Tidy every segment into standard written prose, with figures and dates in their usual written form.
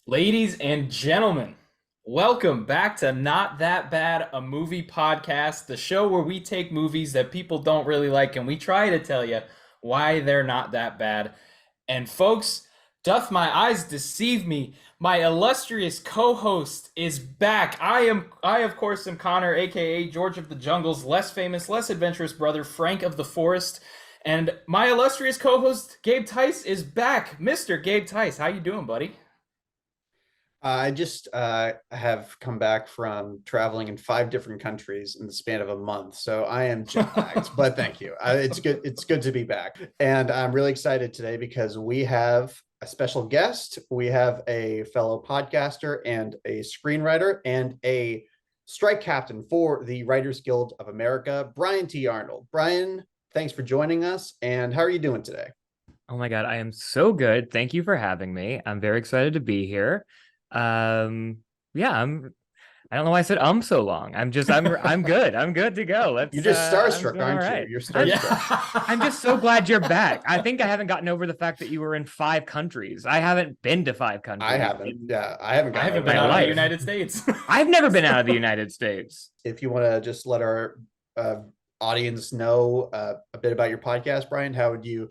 Ladies and gentlemen, welcome back to Not That Bad, a movie podcast, the show where we take movies that people don't really like and we try to tell you why they're not that bad. And folks, doth my eyes deceive me? My illustrious co-host is back. I of course am Connor, aka George of the Jungle's less famous, less adventurous brother, Frank of the Forest. And my illustrious co-host, Gabe Tice, is back. Mr. Gabe Tice, how you doing, buddy? I just have come back from traveling in 5 different countries in the span of a month, so I am jet lagged. But thank you. It's good. It's good to be back, and I'm really excited today because we have a special guest. We have a fellow podcaster and a screenwriter and a strike captain for the Writers Guild of America, Brian T. Arnold. Brian, thanks for joining us. And how are you doing today? Oh my God, I am so good. Thank you for having me. I'm very excited to be here. Yeah, I don't know why I said so long. I'm good. I'm good to go. You're just I'm starstruck, doing all aren't you? right. You're starstruck. I'm just so glad you're back. I think I haven't gotten over the fact that you were in 5 countries. I haven't been to 5 countries. I haven't. Yeah, I haven't I gotten haven't over been that. out of life. the United States. I've never been out of the United States. If you want to just let our audience know a bit about your podcast, Brian, how would you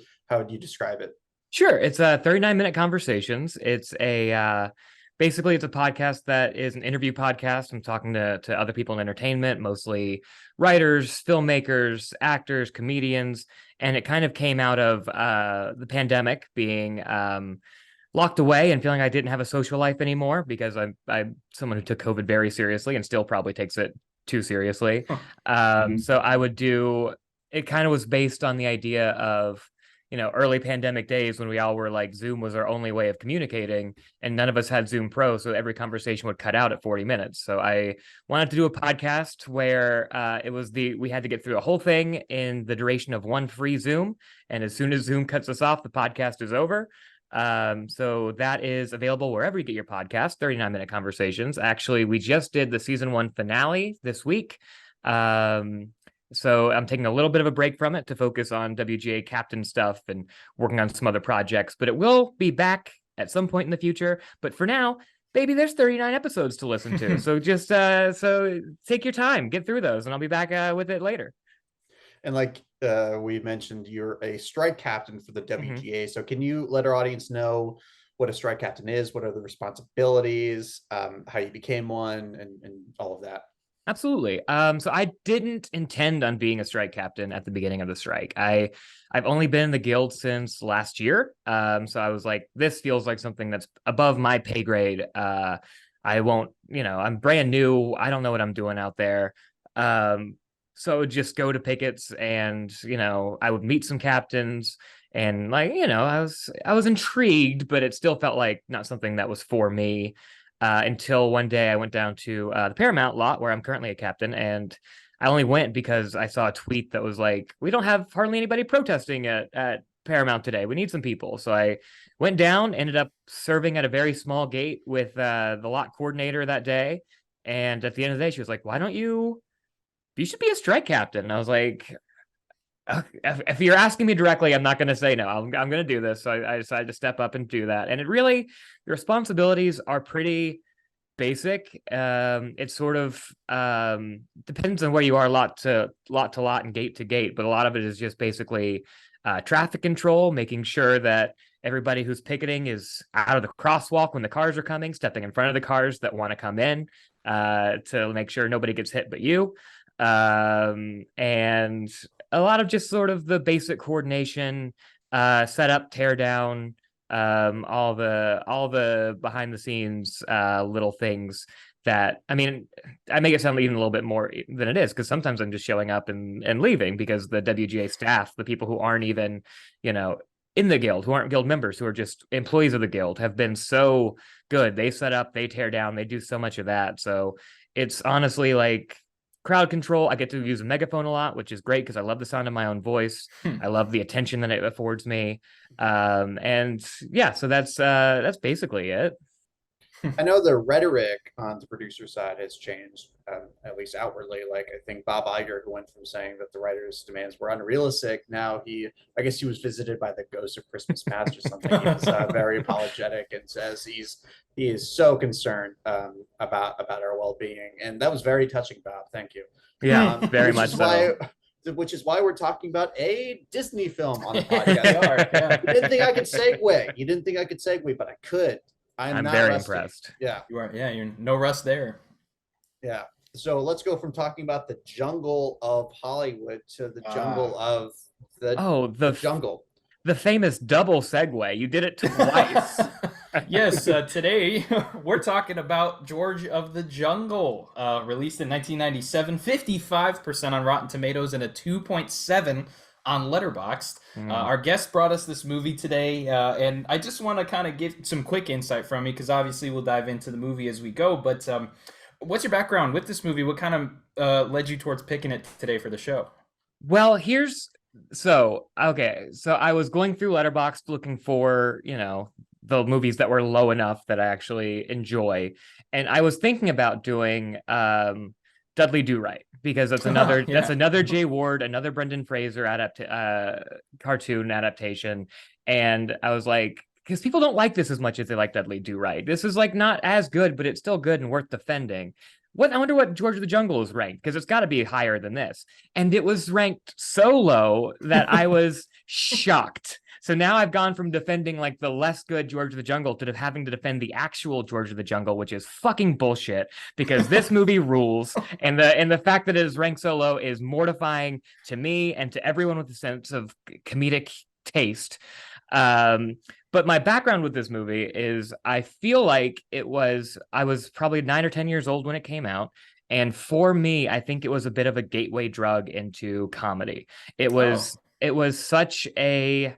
describe it? Sure. It's 39-minute conversations. Basically it's a podcast that is an interview podcast. I'm talking to other people in entertainment, mostly writers, filmmakers, actors, comedians, and it kind of came out of the pandemic, being locked away and feeling I didn't have a social life anymore because I'm someone who took COVID very seriously and still probably takes it too seriously. So I would do it. Kind of was based on the idea of early pandemic days when we all were like Zoom was our only way of communicating and none of us had Zoom Pro. So every conversation would cut out at 40 minutes. So I wanted to do a podcast where we had to get through the whole thing in the duration of one free Zoom. And as soon as Zoom cuts us off, the podcast is over. So that is available wherever you get your podcast, 39-minute conversations. Actually, we just did the season 1 finale this week. So I'm taking a little bit of a break from it to focus on WGA captain stuff and working on some other projects, but it will be back at some point in the future. But for now, baby, there's 39 episodes to listen to. So just so take your time, get through those, and I'll be back with it later. And like we mentioned, you're a strike captain for the WGA. So can you let our audience know what a strike captain is? What are the responsibilities? How you became one, and all of that? Absolutely. So I didn't intend on being a strike captain at the beginning of the strike. I've only been in the guild since last year. So I was like, this feels like something that's above my pay grade. I won't, I'm brand new. I don't know what I'm doing out there. So I would just go to pickets and, I would meet some captains and I was intrigued, but it still felt like not something that was for me. Until one day I went down to the Paramount lot where I'm currently a captain, and I only went because I saw a tweet that was like, we don't have hardly anybody protesting at Paramount today. We need some people. So I went down, ended up serving at a very small gate with the lot coordinator that day. And at the end of the day, she was like, you should be a strike captain. And I was like, if you're asking me directly, I'm not going to say no. I'm going to do this. So I decided to step up and do that. And the responsibilities are pretty basic. It sort of depends on where you are, lot to lot and gate to gate. But a lot of it is just basically traffic control, making sure that everybody who's picketing is out of the crosswalk when the cars are coming, stepping in front of the cars that want to come in to make sure nobody gets hit but you. And a lot of just sort of the basic coordination, set up, tear down, all the behind the scenes little things that, I mean, I make it sound even a little bit more than it is, because sometimes I'm just showing up and leaving because the WGA staff, the people who aren't even, in the guild, who aren't guild members, who are just employees of the guild, have been so good. They set up, they tear down, they do so much of that. So it's honestly like crowd control. I get to use a megaphone a lot, which is great because I love the sound of my own voice. I love the attention that it affords me. And yeah, so that's basically it. I know the rhetoric on the producer side has changed, at least outwardly. Like I think Bob Iger, who went from saying that the writers' demands were unrealistic, now I guess he was visited by the ghost of Christmas Past or something. He was very apologetic and says he is so concerned about our well being, and that was very touching, Bob. Thank you. Yeah, very which much is so. why. Which is why we're talking about a Disney film on the podcast. Yeah. You didn't think I could segue. You didn't think I could segue, but I could. I'm not very rusty. impressed. Yeah. You are. Yeah, you're no rust there. Yeah. So let's go from talking about the jungle of Hollywood to the jungle of the jungle. The famous double segue. You did it twice. Yes, today we're talking about George of the Jungle, released in 1997, 55% on Rotten Tomatoes and a 2.7 on Letterboxd. Our guest brought us this movie today, and I just want to kind of get some quick insight from you, because obviously we'll dive into the movie as we go, but what's your background with this movie? What kind of led you towards picking it today for the show? Well, so I was going through Letterboxd looking for, the movies that were low enough that I actually enjoy. And I was thinking about doing Dudley Do Right, because that's another that's another Jay Ward, another Brendan Fraser cartoon adaptation. And I was like, because people don't like this as much as they like Dudley Do Right. This is like not as good, but it's still good and worth defending. I wonder what George of the Jungle is ranked, because it's got to be higher than this. And it was ranked so low that I was shocked. So now I've gone from defending like the less good George of the Jungle to having to defend the actual George of the Jungle, which is fucking bullshit, because this movie rules. And the fact that it is ranked so low is mortifying to me and to everyone with a sense of comedic taste. But my background with this movie is I feel like I was probably 9 or 10 years old when it came out. And for me, I think it was a bit of a gateway drug into comedy. It was such a,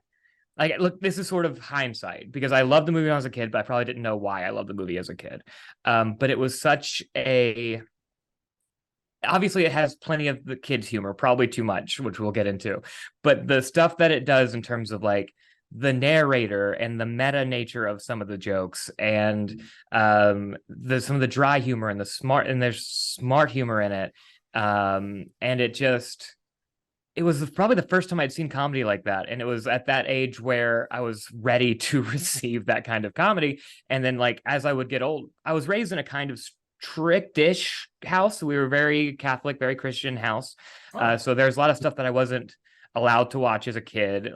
like, look, this is sort of hindsight, because I loved the movie when I was a kid, but I probably didn't know why I loved the movie as a kid. But it was obviously it has plenty of the kids' humor, probably too much, which we'll get into. But the stuff that it does in terms of like the narrator and the meta nature of some of the jokes, and some of the dry humor and there's smart humor in it. And it was probably the first time I'd seen comedy like that. And it was at that age where I was ready to receive that kind of comedy. And then like, as I would get old, I was raised in a kind of strict-ish house. We were very Catholic, very Christian house. So there's a lot of stuff that I wasn't allowed to watch as a kid.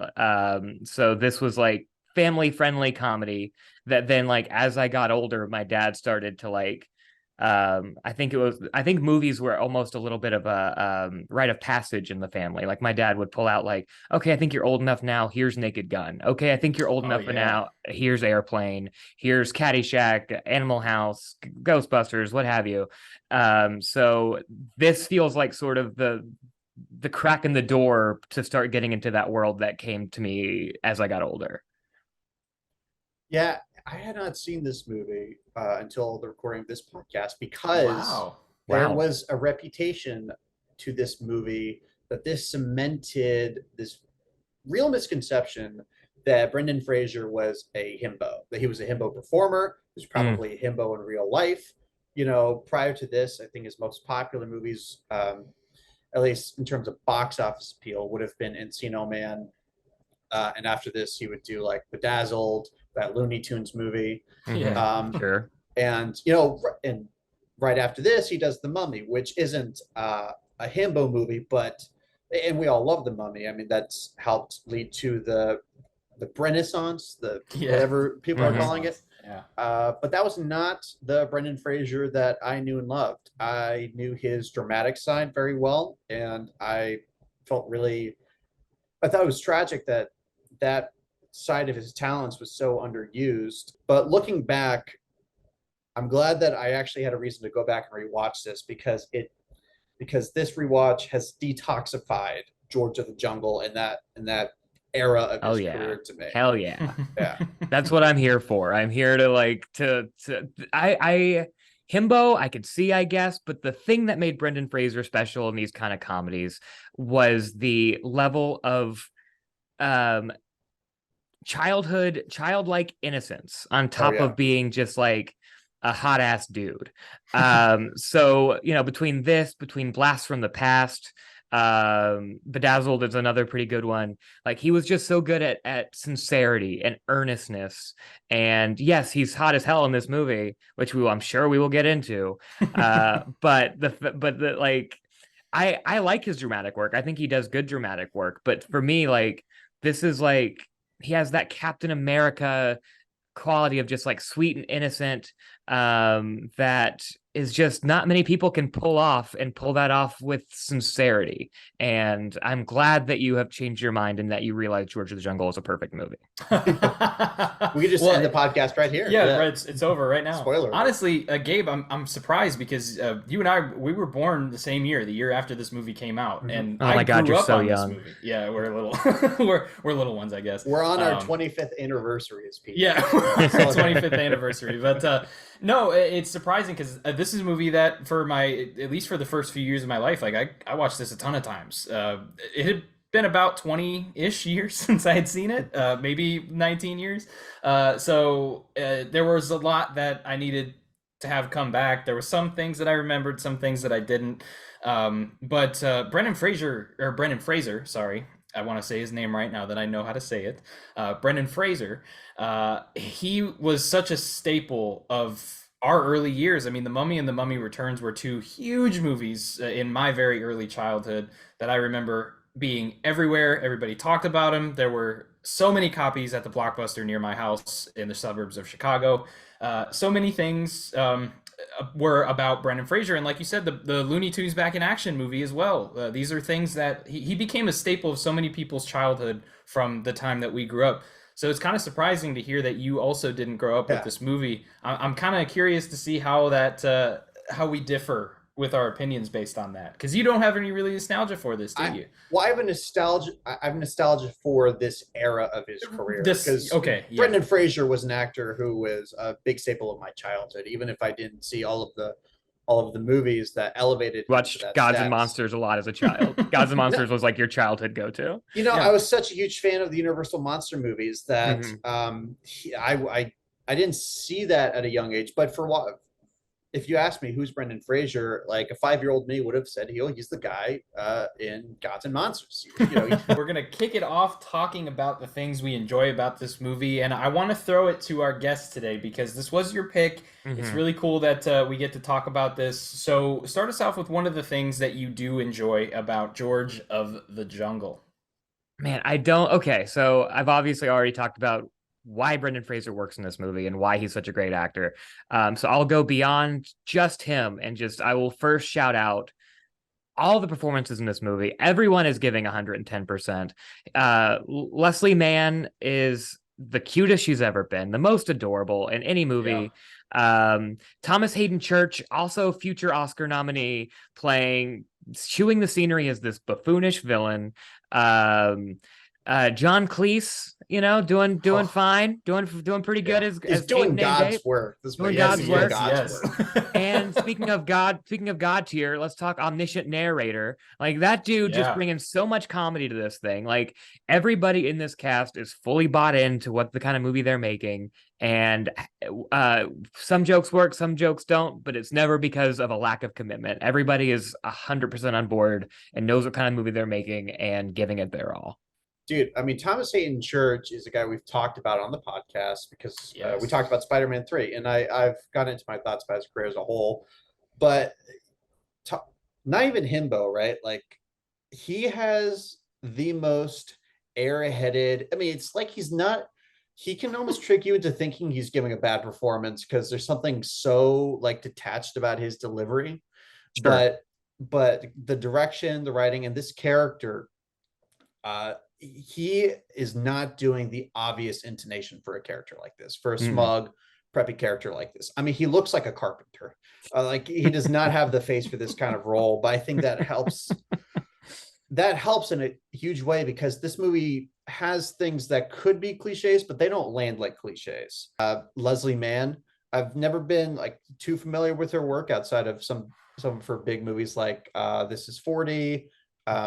So this was like family-friendly comedy that then, like, as I got older, my dad started to like, I think movies were almost a little bit of a rite of passage in the family. Like my dad would pull out like, okay, I think you're old enough now, here's Naked Gun. Okay, I think you're old enough now, here's Airplane, here's Caddyshack, Animal House, Ghostbusters, what have you. So this feels like sort of the crack in the door to start getting into that world that came to me as I got older. Yeah, I had not seen this movie until the recording of this podcast, because there was a reputation to this movie that this cemented this real misconception that Brendan Fraser was a himbo, that he was a himbo performer. He was probably a himbo in real life. Prior to this, I think his most popular movies, at least in terms of box office appeal, would have been Encino Man. And after this, he would do like Bedazzled, that Looney Tunes movie. Sure. And, and right after this, he does The Mummy, which isn't a himbo movie, and we all love The Mummy. I mean, that's helped lead to the Brenassaince, whatever people are calling it. Yeah. But that was not the Brendan Fraser that I knew and loved. I knew his dramatic side very well, and I thought it was tragic that side of his talents was so underused. But looking back, I'm glad that I actually had a reason to go back and rewatch this, because this rewatch has detoxified George of the Jungle and that era of his career to me. Hell yeah. Yeah. That's what I'm here for. I'm here to like himbo, I could see, I guess, but the thing that made Brendan Fraser special in these kind of comedies was the level of childlike innocence on top of being just like a hot ass dude. So between Blast from the Past, Bedazzled is another pretty good one. Like, he was just so good at sincerity and earnestness. And yes, he's hot as hell in this movie, which I'm sure we will get into. But the like, I like his dramatic work. I think he does good dramatic work. But for me, like, this is like, he has that Captain America quality of just like sweet and innocent, that is just not many people can pull that off with sincerity. And I'm glad that you have changed your mind and that you realize George of the Jungle is a perfect movie. We could just end the podcast right here. Yeah, right, it's over right now. Spoiler. Honestly, Gabe, I'm surprised because you and I, we were born the same year, the year after this movie came out, and oh my God, grew you're up so on young. this movie. Yeah, we're little, we're little ones, I guess. We're on our 25th anniversary as people. Yeah, 25th anniversary. But no, it's surprising because this is a movie that, at least for the first few years of my life, like I watched this a ton of times. It had been about 20-ish years since I had seen it, maybe 19 years. So there was a lot that I needed to have come back. There were some things that I remembered, some things that I didn't. But Brendan Fraser, sorry. I want to say his name right now that I know how to say it. Brendan Fraser. He was such a staple of our early years. I mean, The Mummy and The Mummy Returns were two huge movies in my very early childhood that I remember being everywhere. Everybody talked about them. There were so many copies at the Blockbuster near my house in the suburbs of Chicago. So many things were about Brendan Fraser, and like you said, the Looney Tunes Back in Action movie as well. These are things that he became a staple of so many people's childhood from the time that we grew up. So it's kind of surprising to hear that you also didn't grow up with this movie. I'm kind of curious to see how how we differ with our opinions based on that, because you don't have any really nostalgia for this, do you? Well, I have nostalgia for this era of his career. Brendan Fraser was an actor who was a big staple of my childhood, even if I didn't see all of the movies that elevated. Watched Gods and Monsters a lot as a child. Gods and Monsters was like your childhood go-to. I was such a huge fan of the Universal monster movies that I didn't see that at a young age. But if you ask me who's Brendan Fraser, like a 5-year-old me would have said, he's the guy in Gods and Monsters. We're going to kick it off talking about the things we enjoy about this movie. And I want to throw it to our guest today because this was your pick. It's really cool that we get to talk about this. So start us off with one of the things that you do enjoy about George of the Jungle. Man, I don't. Okay, so I've obviously already talked about why Brendan Fraser works in this movie and why he's such a great actor. So I'll go beyond just him and I will first shout out all the performances in this movie. Everyone is giving 110%. Leslie Mann is the cutest she's ever been, the most adorable in any movie. Yeah. Thomas Hayden Church, also future Oscar nominee, chewing the scenery as this buffoonish villain. John Cleese, doing fine, doing pretty good as doing God's work. Doing God's work. And speaking of God tier, let's talk omniscient narrator. Like, that dude just bringing so much comedy to this thing. Like, everybody in this cast is fully bought into what the kind of movie they're making. And some jokes work, some jokes don't, but it's never because of a lack of commitment. Everybody is 100% on board and knows what kind of movie they're making and giving it their all. Dude, I mean, Thomas Hayden Church is a guy we've talked about on the podcast because we talked about Spider-Man 3, and I've gotten into my thoughts about his career as a whole. But not even himbo, right? Like, he has the most airheaded. I mean, it's like he can almost trick you into thinking he's giving a bad performance because there's something so like detached about his delivery. Sure. But the direction, the writing, and this character, he is not doing the obvious intonation for a character like this, for a smug, preppy character like this. I mean, he looks like a carpenter. Like, he does not have the face for this kind of role, but I think that helps. That helps in a huge way because this movie has things that could be cliches, but they don't land like cliches. Leslie Mann, I've never been like too familiar with her work outside of some of her big movies like This Is 40.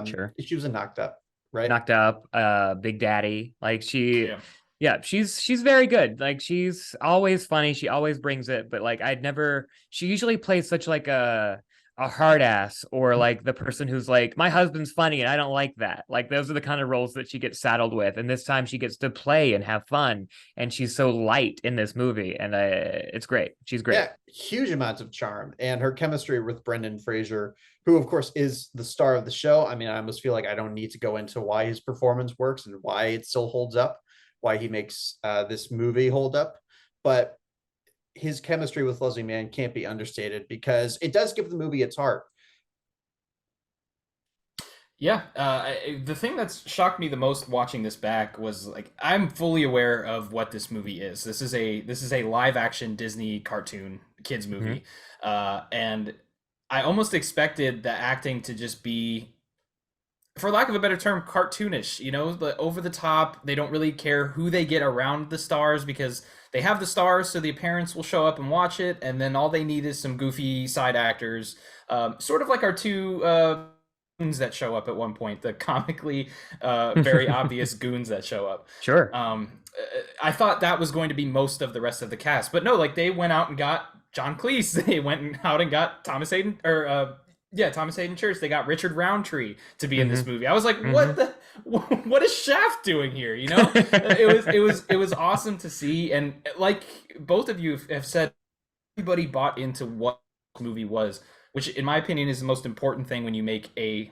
Sure. She was in Knocked Up. Right. Knocked Up, Big Daddy. Like, she Yeah, she's very good. Like she's always funny. She always brings it. But like she usually plays such like a hard ass or like the person who's like, my husband's funny and I don't like that. Like those are the kind of roles that she gets saddled with. And this time she gets to play and have fun. And she's so light in this movie. And it's great. She's great. Yeah, huge amounts of charm. And her chemistry with Brendan Fraser, who of course is the star of the show. I mean, I almost feel like I don't need to go into why his performance works and why it still holds up, why he makes this movie hold up. But his chemistry with Leslie Mann can't be understated because it does give the movie its heart. Yeah, the thing that's shocked me the most watching this back was like I'm fully aware of what this movie is. This is a live action Disney cartoon kids movie, and I almost expected the acting to just be, for lack of a better term, cartoonish. You know, the over the top. They don't really care who they get around the stars because they have the stars, so the parents will show up and watch it, and then all they need is some goofy side actors, sort of like our two goons that show up at one point, the comically very obvious goons that show up. Sure. I thought that was going to be most of the rest of the cast, but no, like they went out and got John Cleese. They went out and got Thomas Hayden, or Thomas Hayden Church. They got Richard Roundtree to be in this movie. I was like, what is Shaft doing here? You know, it was awesome to see, and like both of you have said, everybody bought into what this movie was, which in my opinion is the most important thing when you make a,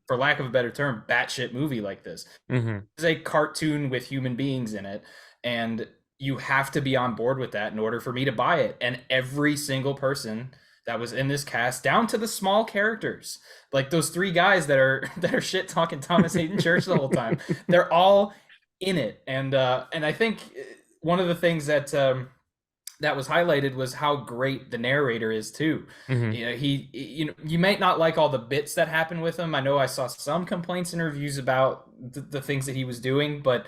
for lack of a better term, batshit movie like this. It's a cartoon with human beings in it, and you have to be on board with that in order for me to buy it. And every single person that was in this cast, down to the small characters, like those three guys that are shit talking Thomas Hayden Church the whole time, they're all in it. And I think one of the things that that was highlighted was how great the narrator is too. You know, you might not like all the bits that happen with him. I know I saw some complaints in reviews about the things that he was doing, but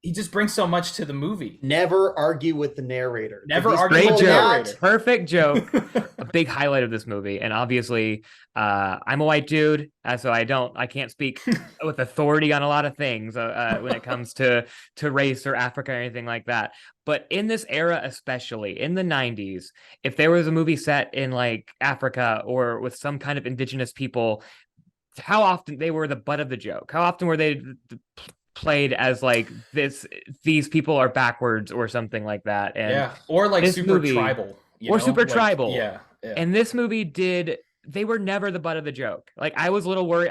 he just brings so much to the movie. Never argue with the narrator. Never argue with the narrator. Perfect joke. A big highlight of this movie. And obviously, I'm a white dude, so I can't speak with authority on a lot of things when it comes to race or Africa or anything like that. But in this era, especially in the 90s, if there was a movie set in like Africa or with some kind of indigenous people, how often they were the butt of the joke? How often were they played as like these people are backwards or something like that? And or like super tribal, super tribal. Yeah. And this movie they were never the butt of the joke. Like I was a little worried.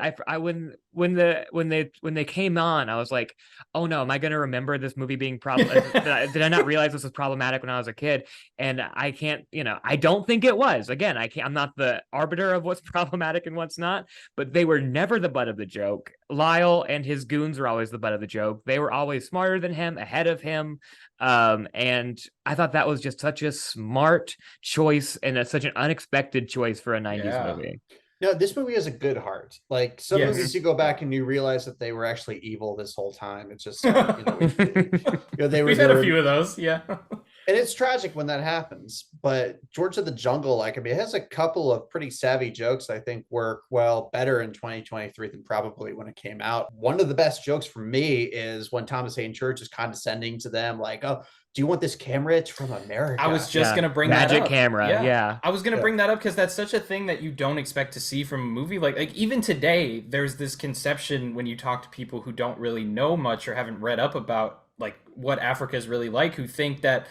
When they came on, I was like, oh no, am I going to remember this movie being did I not realize this was problematic when I was a kid? And I can't, I don't think it was. Again, I'm not the arbiter of what's problematic and what's not, but they were never the butt of the joke. Lyle and his goons were always the butt of the joke. They were always smarter than him, ahead of him. And I thought that was just such a smart choice and such an unexpected choice for a 90s movie. No, this movie has a good heart. Like some movies, you go back and you realize that they were actually evil this whole time. It's just, we've had a few of those, and it's tragic when that happens. But George of the Jungle, it has a couple of pretty savvy jokes I think work better in 2023 than probably when it came out. One of the best jokes for me is when Thomas Hayden Church is condescending to them, like, "Oh, do you want this camera? It's from America." I was just gonna bring that up. Magic camera, yeah. I was gonna bring that up because that's such a thing that you don't expect to see from a movie. Like even today, there's this conception when you talk to people who don't really know much or haven't read up about like what Africa is really like, who think that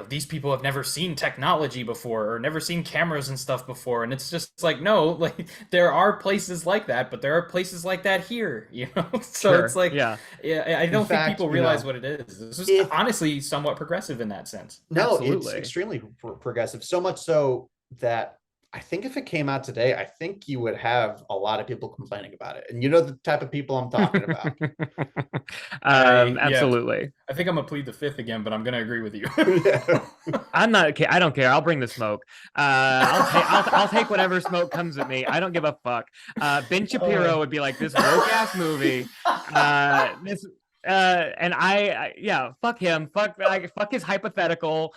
these people have never seen technology before or never seen cameras and stuff before. And it's just like, no, like there are places like that, but there are places like that here, So it's like, I don't think people realize what it is. This is honestly somewhat progressive in that sense. No, Absolutely. It's extremely progressive. So much so that I think if it came out today, I think you would have a lot of people complaining about it. And you know the type of people I'm talking about. Absolutely. I think I'm gonna plead the fifth again, but I'm gonna agree with you. I'm not. I don't care. I'll bring the smoke. I'll take whatever smoke comes at me. I don't give a fuck. Ben Shapiro would be like, this woke ass movie. And yeah, fuck him. Fuck his hypothetical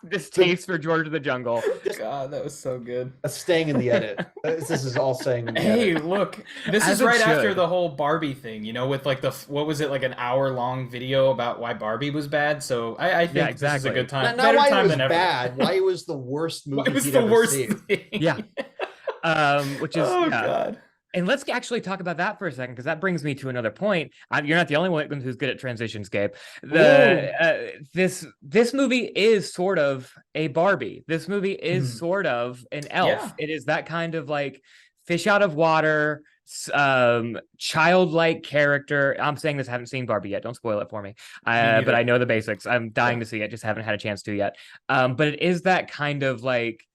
distaste for George of the Jungle. God, that was so good. Staying in the edit. This is all staying in the Hey, edit. look, this As is it right after should. the whole Barbie thing, with like what was it, like an hour-long video about why Barbie was bad. So I Yeah, think this is a exactly. good time, Not better why it time was than ever. bad, why it was the worst Why movie it was he'd the ever worst seen. thing. Yeah. Which is Oh yeah. God. And let's actually talk about that for a second, because that brings me to another point. You're not the only one who's good at transitions, Gabe. This movie is sort of a Barbie. This movie is sort of an Elf. Yeah. It is that kind of like fish out of water, childlike character. I'm saying this, I haven't seen Barbie yet. Don't spoil it for me. But I know the basics. I'm dying to see it, just haven't had a chance to yet. But it is that kind of like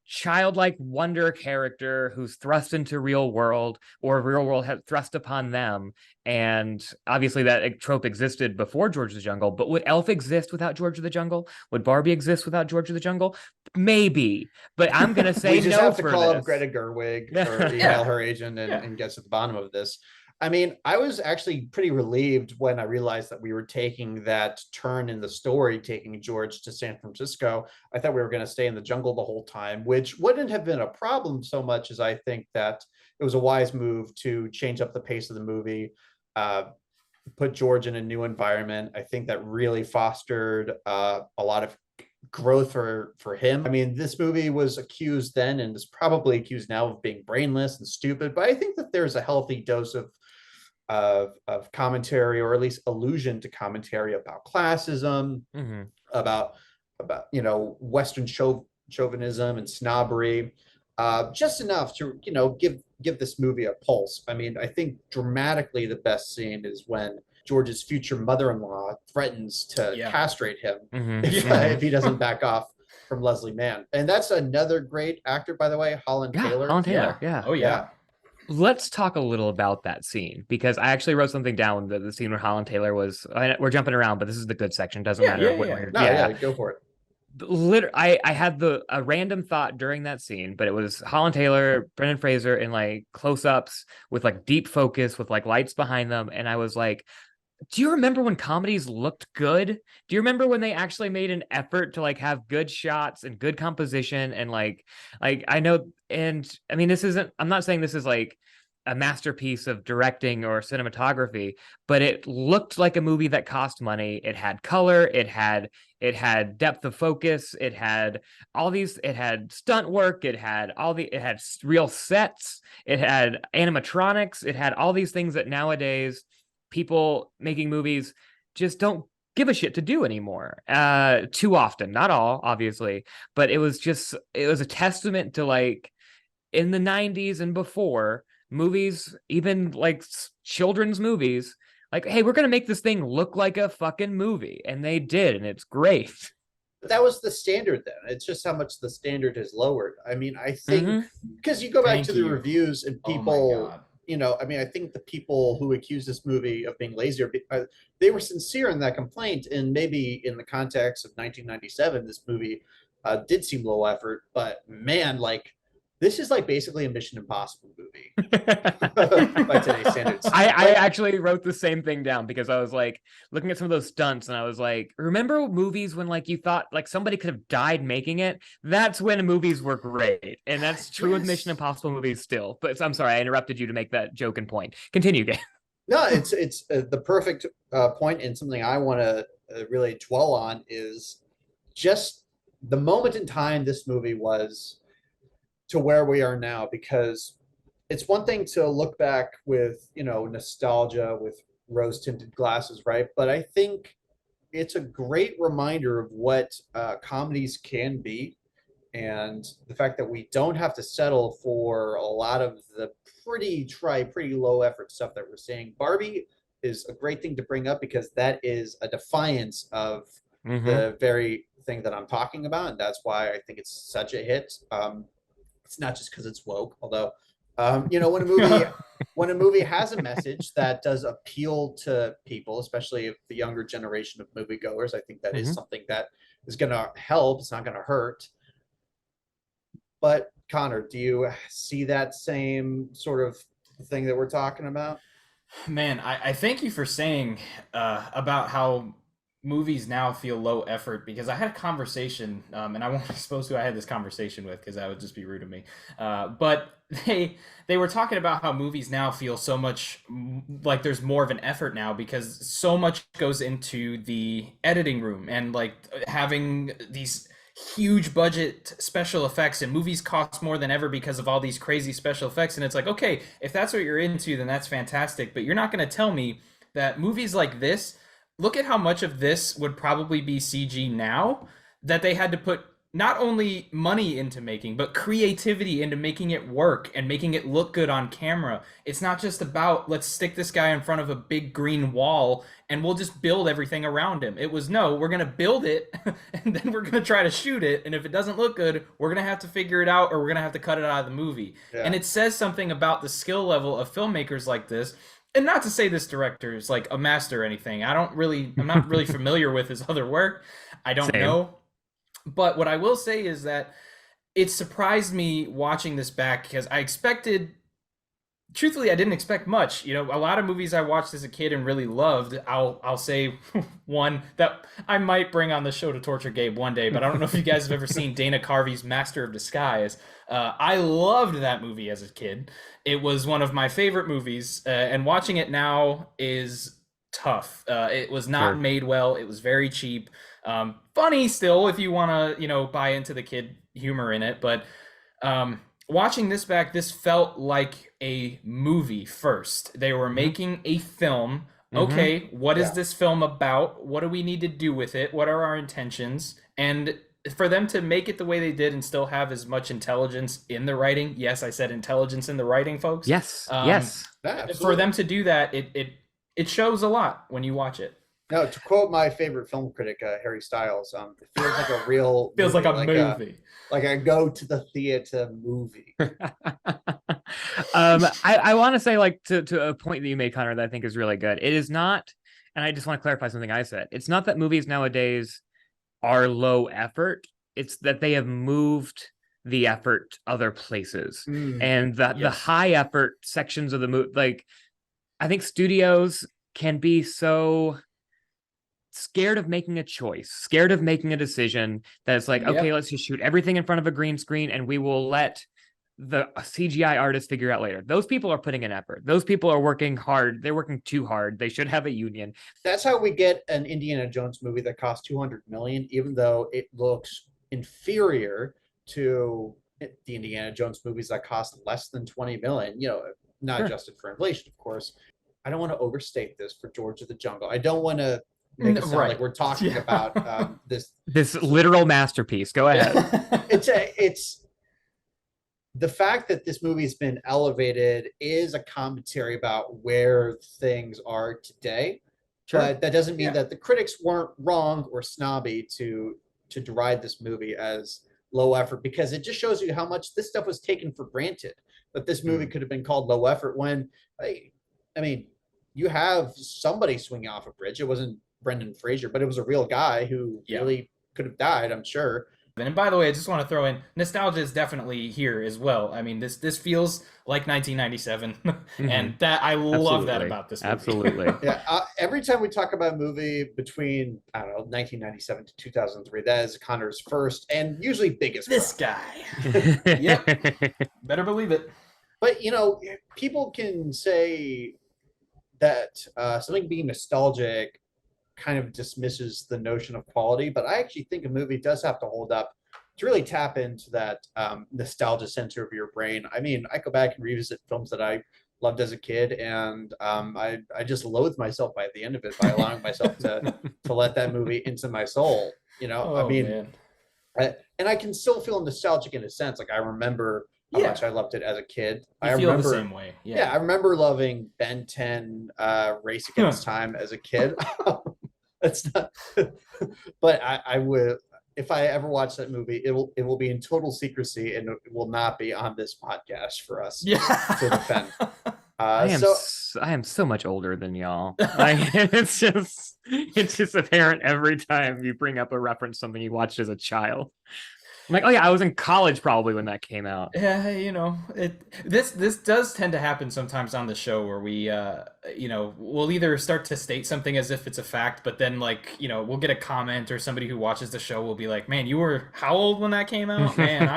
childlike wonder character who's thrust into real world, or real world has thrust upon them. And obviously that trope existed before George of the Jungle, but would Elf exist without George of the Jungle? Would Barbie exist without George of the Jungle? Maybe, but I'm gonna say we just no have to for call this. up Greta Gerwig or email her agent and get to the bottom of this. I mean, I was actually pretty relieved when I realized that we were taking that turn in the story, taking George to San Francisco. I thought we were going to stay in the jungle the whole time, which wouldn't have been a problem so much as I think that it was a wise move to change up the pace of the movie, put George in a new environment. I think that really fostered a lot of growth for him. I mean, this movie was accused then and is probably accused now of being brainless and stupid, but I think that there's a healthy dose of commentary, or at least allusion to commentary about classism, about Western chauvinism and snobbery, just enough to give this movie a pulse. I mean, I think dramatically the best scene is when George's future mother-in-law threatens to castrate him if he doesn't back off from Leslie Mann. And that's another great actor, by the way, Holland Taylor. Holland Taylor, yeah. Oh yeah. Let's talk a little about that scene, because I actually wrote something down, the scene where Holland Taylor was. We're jumping around, but this is the good section. Doesn't matter. Go for it. I had a random thought during that scene, but it was Holland Taylor, Brendan Fraser in like close-ups with like deep focus with like lights behind them, and I was like, do you remember when comedies looked good? Do you remember when they actually made an effort to like have good shots and good composition and like I know, and I mean, I'm not saying this is like a masterpiece of directing or cinematography, but it looked like a movie that cost money. It had color, it had depth of focus, it had stunt work, it had real sets, it had animatronics, it had all these things that nowadays people making movies just don't give a shit to do anymore, too often. Not all, obviously, but it was a testament to, like, in the 90s and before, movies, even like children's movies, like, hey, we're gonna make this thing look like a fucking movie, and they did, and it's great. But that was the standard then. It's just how much the standard has lowered. I mean, I think because you go back to the reviews and people, I mean, I think the people who accuse this movie of being lazy, they were sincere in that complaint. And maybe in the context of 1997, this movie did seem low effort. But man, like, this is like basically a Mission Impossible movie by today's standards. I actually wrote the same thing down, because I was like looking at some of those stunts and I was like, remember movies when like you thought like somebody could have died making it? That's when movies were great. And that's true with Mission Impossible movies still. But I'm sorry, I interrupted you to make that joke and point. Continue, Gabe. No, it's the perfect point, and something I want to really dwell on is just the moment in time this movie was to where we are now, because it's one thing to look back with, nostalgia, with rose-tinted glasses, right? But I think it's a great reminder of what comedies can be, and the fact that we don't have to settle for a lot of the pretty low effort stuff that we're seeing. Barbie is a great thing to bring up, because that is a defiance of the very thing that I'm talking about, and that's why I think it's such a hit. It's not just because it's woke, although when a movie has a message that does appeal to people, especially if the younger generation of moviegoers, I think that is something that is going to help. It's not going to hurt. But Connor, do you see that same sort of thing that we're talking about? Man, I thank you for saying about how movies now feel low effort, because I had a conversation, and I won't expose who I had this conversation with because that would just be rude of me. But they were talking about how movies now feel so much like there's more of an effort now because so much goes into the editing room and like having these huge budget special effects, and movies cost more than ever because of all these crazy special effects. And it's like, okay, if that's what you're into, then that's fantastic, but you're not going to tell me that movies like this, look at how much of this would probably be CG now, that they had to put not only money into making but creativity into making it work and making it look good on camera. It's not just about let's stick this guy in front of a big green wall and we'll just build everything around him. It was no, we're going to build it and then we're going to try to shoot it, and if it doesn't look good, we're going to have to figure it out or we're going to have to cut it out of the movie. Yeah. And it says something about the skill level of filmmakers like this. And not to say this director is like a master or anything. I'm not really familiar with his other work. I don't Same. know. But what I will say is that it surprised me watching this back because truthfully, I didn't expect much. You know, a lot of movies I watched as a kid and really loved. I'll say one that I might bring on the show to torture Gabe one day, but I don't know if you guys have ever seen Dana Carvey's Master of Disguise. I loved that movie as a kid. It was one of my favorite movies, and watching it now is tough. It was not Sure. made well. It was very cheap. Funny still if you want to, buy into the kid humor in it, but watching this back, this felt like a movie first. They were making a film. Okay, what is this film about? What do we need to do with it? What are our intentions? And for them to make it the way they did and still have as much intelligence in the writing. Yes, I said intelligence in the writing, folks. Yes. Yes. For them to do that, it shows a lot when you watch it. No, to quote my favorite film critic, Harry Styles, it feels like a real Feels movie, like a movie. like a go to the theater movie. I want to say, like, to a point that you made, Connor, that I think is really good. It is not, and I just want to clarify something I said. It's not that movies nowadays are low effort. It's that they have moved the effort other places. And the high effort sections of the movie, like, I think studios can be so scared of making a choice, scared of making a decision that it's like, okay, let's just shoot everything in front of a green screen and we will let the CGI artists figure out later. Those people are putting in effort. Those people are working hard. They're working too hard. They should have a union. That's how we get an Indiana Jones movie that costs $200 million, even though it looks inferior to the Indiana Jones movies that cost less than $20 million, not adjusted for inflation, of course. I don't want to overstate this for George of the Jungle. I don't want to make it sound like we're talking about this literal masterpiece. Go ahead. It's the fact that this movie has been elevated is a commentary about where things are today. Sure. But that doesn't mean that the critics weren't wrong or snobby to deride this movie as low effort, because it just shows you how much this stuff was taken for granted, that this movie could have been called low effort when, I mean, you have somebody swinging off a bridge. It wasn't Brendan Fraser, but it was a real guy who really could have died, I'm sure. And by the way, I just want to throw in, nostalgia is definitely here as well. I mean, this feels like 1997, and that I love that about this movie. Absolutely. Every time we talk about a movie between, I don't know, 1997 to 2003, that is Connor's first and usually biggest. This guy. Yep. Better believe it. But, people can say that something being nostalgic kind of dismisses the notion of quality, but I actually think a movie does have to hold up to really tap into that nostalgia center of your brain. I mean, I go back and revisit films that I loved as a kid, and I just loathe myself by the end of it by allowing myself to let that movie into my soul. And I can still feel nostalgic in a sense. Like, I remember how much I loved it as a kid. I remember the same way. I remember loving Ben 10 Race Against Time as a kid. That's not, but I would, if I ever watch that movie, it will be in total secrecy and it will not be on this podcast for us to defend. I am so much older than y'all. It's just apparent every time you bring up a reference something you watched as a child. I'm like, oh yeah, I was in college probably when that came out. Yeah, this does tend to happen sometimes on the show where we we'll either start to state something as if it's a fact, but then like, we'll get a comment or somebody who watches the show will be like, man, you were how old when that came out? Man,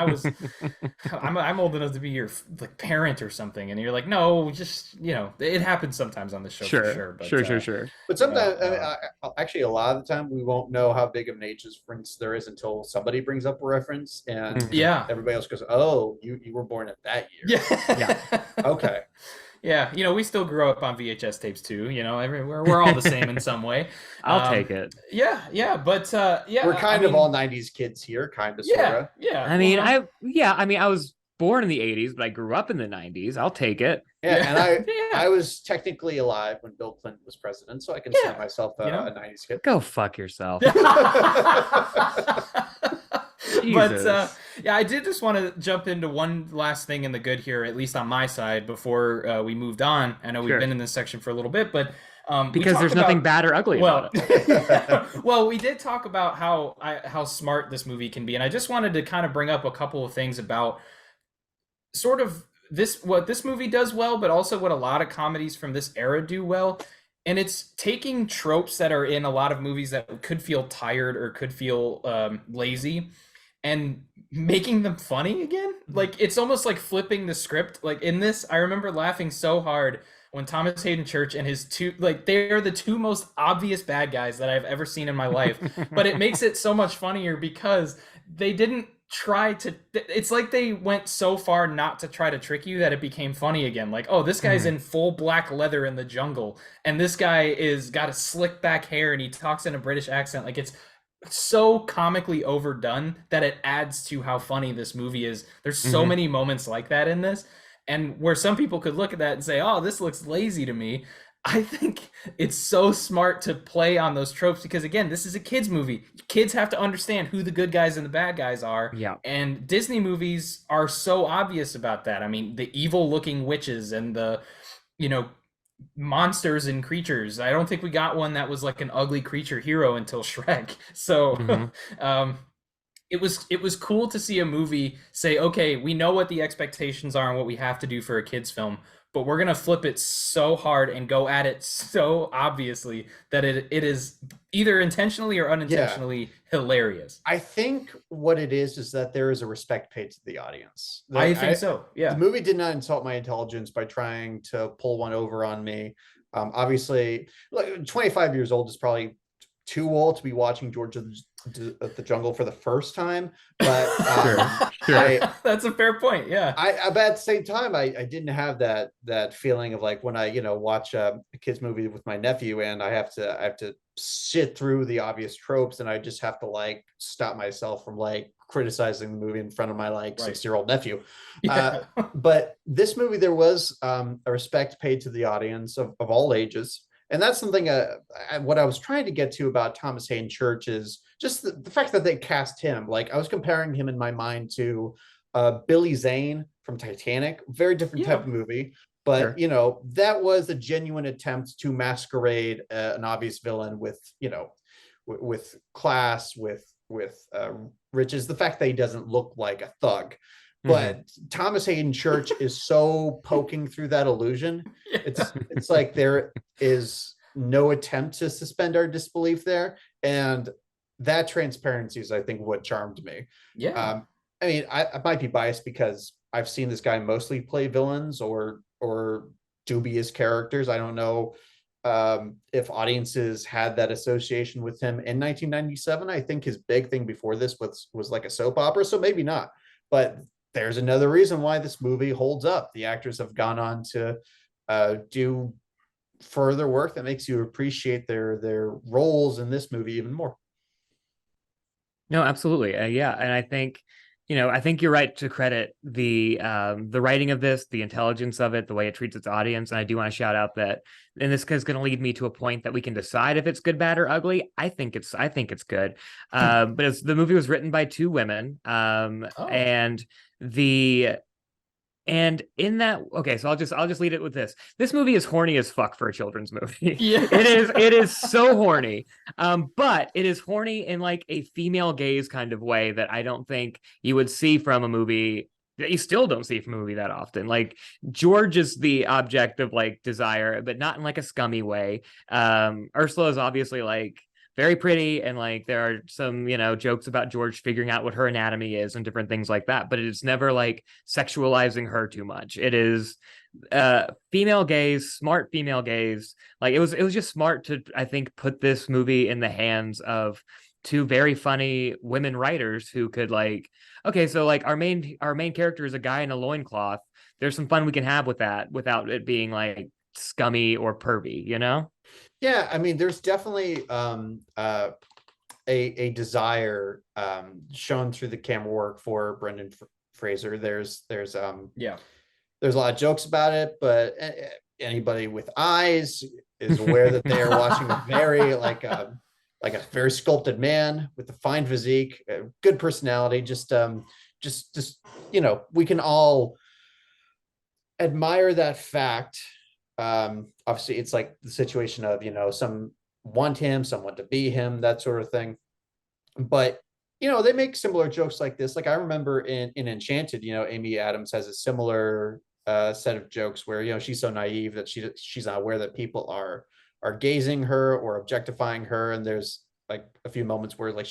I'm old enough to be your like parent or something. And you're like, no, just, it happens sometimes on the show for sure. But, sure. But sometimes, actually, a lot of the time, we won't know how big of an age difference there is until somebody brings up a reference, and everybody else goes, "Oh, you were born at that year." Yeah. Okay. Yeah, we still grow up on VHS tapes too. We're all the same in some way. I'll take it. Yeah, but we're kind of all '90s kids here, kind of, sorta. Yeah. I mean, I was born in the '80s, but I grew up in the '90s. I'll take it. Yeah, and I was technically alive when Bill Clinton was president, so I consider myself a '90s kid. Go fuck yourself. But I did just want to jump into one last thing in the good here, at least on my side, before we moved on. I know we've been in this section for a little bit, but because there's nothing bad or ugly about it. Well, we did talk about how smart this movie can be, and I just wanted to kind of bring up a couple of things about sort of what this movie does well, but also what a lot of comedies from this era do well. And it's taking tropes that are in a lot of movies that could feel tired or could feel lazy, and making them funny again. Like, it's almost like flipping the script. Like, in this, I remember laughing so hard when Thomas Hayden Church and his they are the two most obvious bad guys that I've ever seen in my life. But it makes it so much funnier because they didn't try to, it's like they went so far not to try to trick you that it became funny again. Like, oh, this guy's in full black leather in the jungle, and this guy is got a slick back hair and he talks in a British accent. Like, it's so comically overdone that it adds to how funny this movie is. There's so many moments like that in this, and where some people could look at that and say, oh, this looks lazy to me, I think it's so smart to play on those tropes, because again, this is a kids movie. Kids have to understand who the good guys and the bad guys are. Yeah. And Disney movies are so obvious about that. I mean, the evil looking witches and the, monsters and creatures. I don't think we got one that was like an ugly creature hero until Shrek. So it was cool to see a movie say, okay, we know what the expectations are and what we have to do for a kids film, but we're gonna flip it so hard and go at it so obviously that it is either intentionally or unintentionally hilarious. I think what it is that there is a respect paid to the audience. I think so. Yeah. The movie did not insult my intelligence by trying to pull one over on me. Obviously, like 25 years old is probably too old to be watching George of the Jungle for the first time, but sure. That's a fair point. Yeah, but at the same time, I didn't have that feeling of like when I watch a kids movie with my nephew and I have to sit through the obvious tropes, and I just have to like stop myself from like criticizing the movie in front of my like 6-year-old nephew. But this movie, there was a respect paid to the audience of all ages. And that's something what I was trying to get to about Thomas Hayden Church is just the fact that they cast him. Like, I was comparing him in my mind to Billy Zane from Titanic, very different type of movie. But, that was a genuine attempt to masquerade an obvious villain with, with class, with riches. The fact that he doesn't look like a thug. But Thomas Hayden Church is so poking through that illusion. It's like there is no attempt to suspend our disbelief there, and that transparency is, I think, what charmed me. Yeah. I mean, I might be biased because I've seen this guy mostly play villains or dubious characters. I don't know if audiences had that association with him in 1997. I think his big thing before this was like a soap opera, so maybe not. But there's another reason why this movie holds up. The actors have gone on to do further work that makes you appreciate their roles in this movie even more. No, absolutely. Yeah. And I think you're right to credit the writing of this, the intelligence of it, the way it treats its audience. And I do want to shout out that, and this is going to lead me to a point that we can decide if it's good, bad, or ugly. I think it's good. But the movie was written by two women. And in that, okay, so I'll just lead it with this. This movie is horny as fuck for a children's movie. Yeah. It is so horny. But it is horny in like a female gaze kind of way that I don't think you would see from a movie that you still don't see from a movie that often. Like George is the object of like desire, but not in like a scummy way. Ursula is obviously like very pretty, and like there are some, you know, jokes about George figuring out what her anatomy is and different things like that, but it's never like sexualizing her too much. It is female gaze, smart female gaze. Like it was just smart to, I think, put this movie in the hands of two very funny women writers who could like, okay, so like our main character is a guy in a loincloth. There's some fun we can have with that without it being like scummy or pervy, you know? Yeah, I mean, there's definitely a desire shown through the camera work for Brendan Fraser. Yeah. There's a lot of jokes about it, but anybody with eyes is aware that they are watching a very like a very sculpted man with a fine physique, a good personality. Just you know, we can all admire that fact. Obviously, it's like the situation of, you know, some want him, someone to be him, that sort of thing. But you know, they make similar jokes like this. Like I remember in Enchanted, you know, Amy Adams has a similar set of jokes where, you know, she's so naive that she's not aware that people are gazing her or objectifying her, and there's like a few moments where like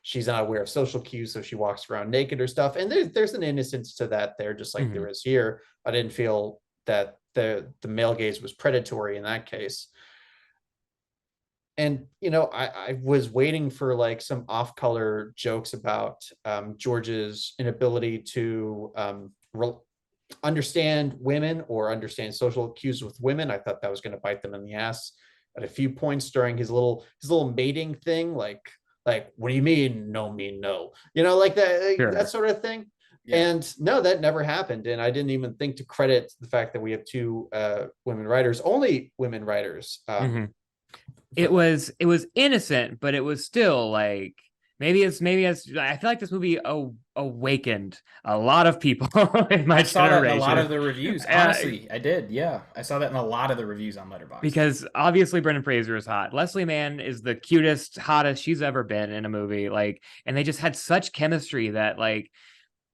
she's not aware of social cues, so she walks around naked or stuff. And there's an innocence to that there, just like there is here. I didn't feel that the male gaze was predatory in that case. And you know, I was waiting for like some off-color jokes about George's inability to understand women or understand social cues with women. I thought that was going to bite them in the ass at a few points during his little mating thing, like what do you mean no mean no, you know, like that, Sure. that sort of thing. Yeah. And no, that never happened. And I didn't even think to credit the fact that we have two women writers, only women writers. It was innocent, but it was still like maybe it's I feel like this movie awakened a lot of people in my I saw that in a generation. lot of the reviews. Honestly, I did. Yeah, I saw that in a lot of the reviews on Letterboxd. Because obviously Brendan Fraser is hot. Leslie Mann is the cutest, hottest she's ever been in a movie. Like, and they just had such chemistry that like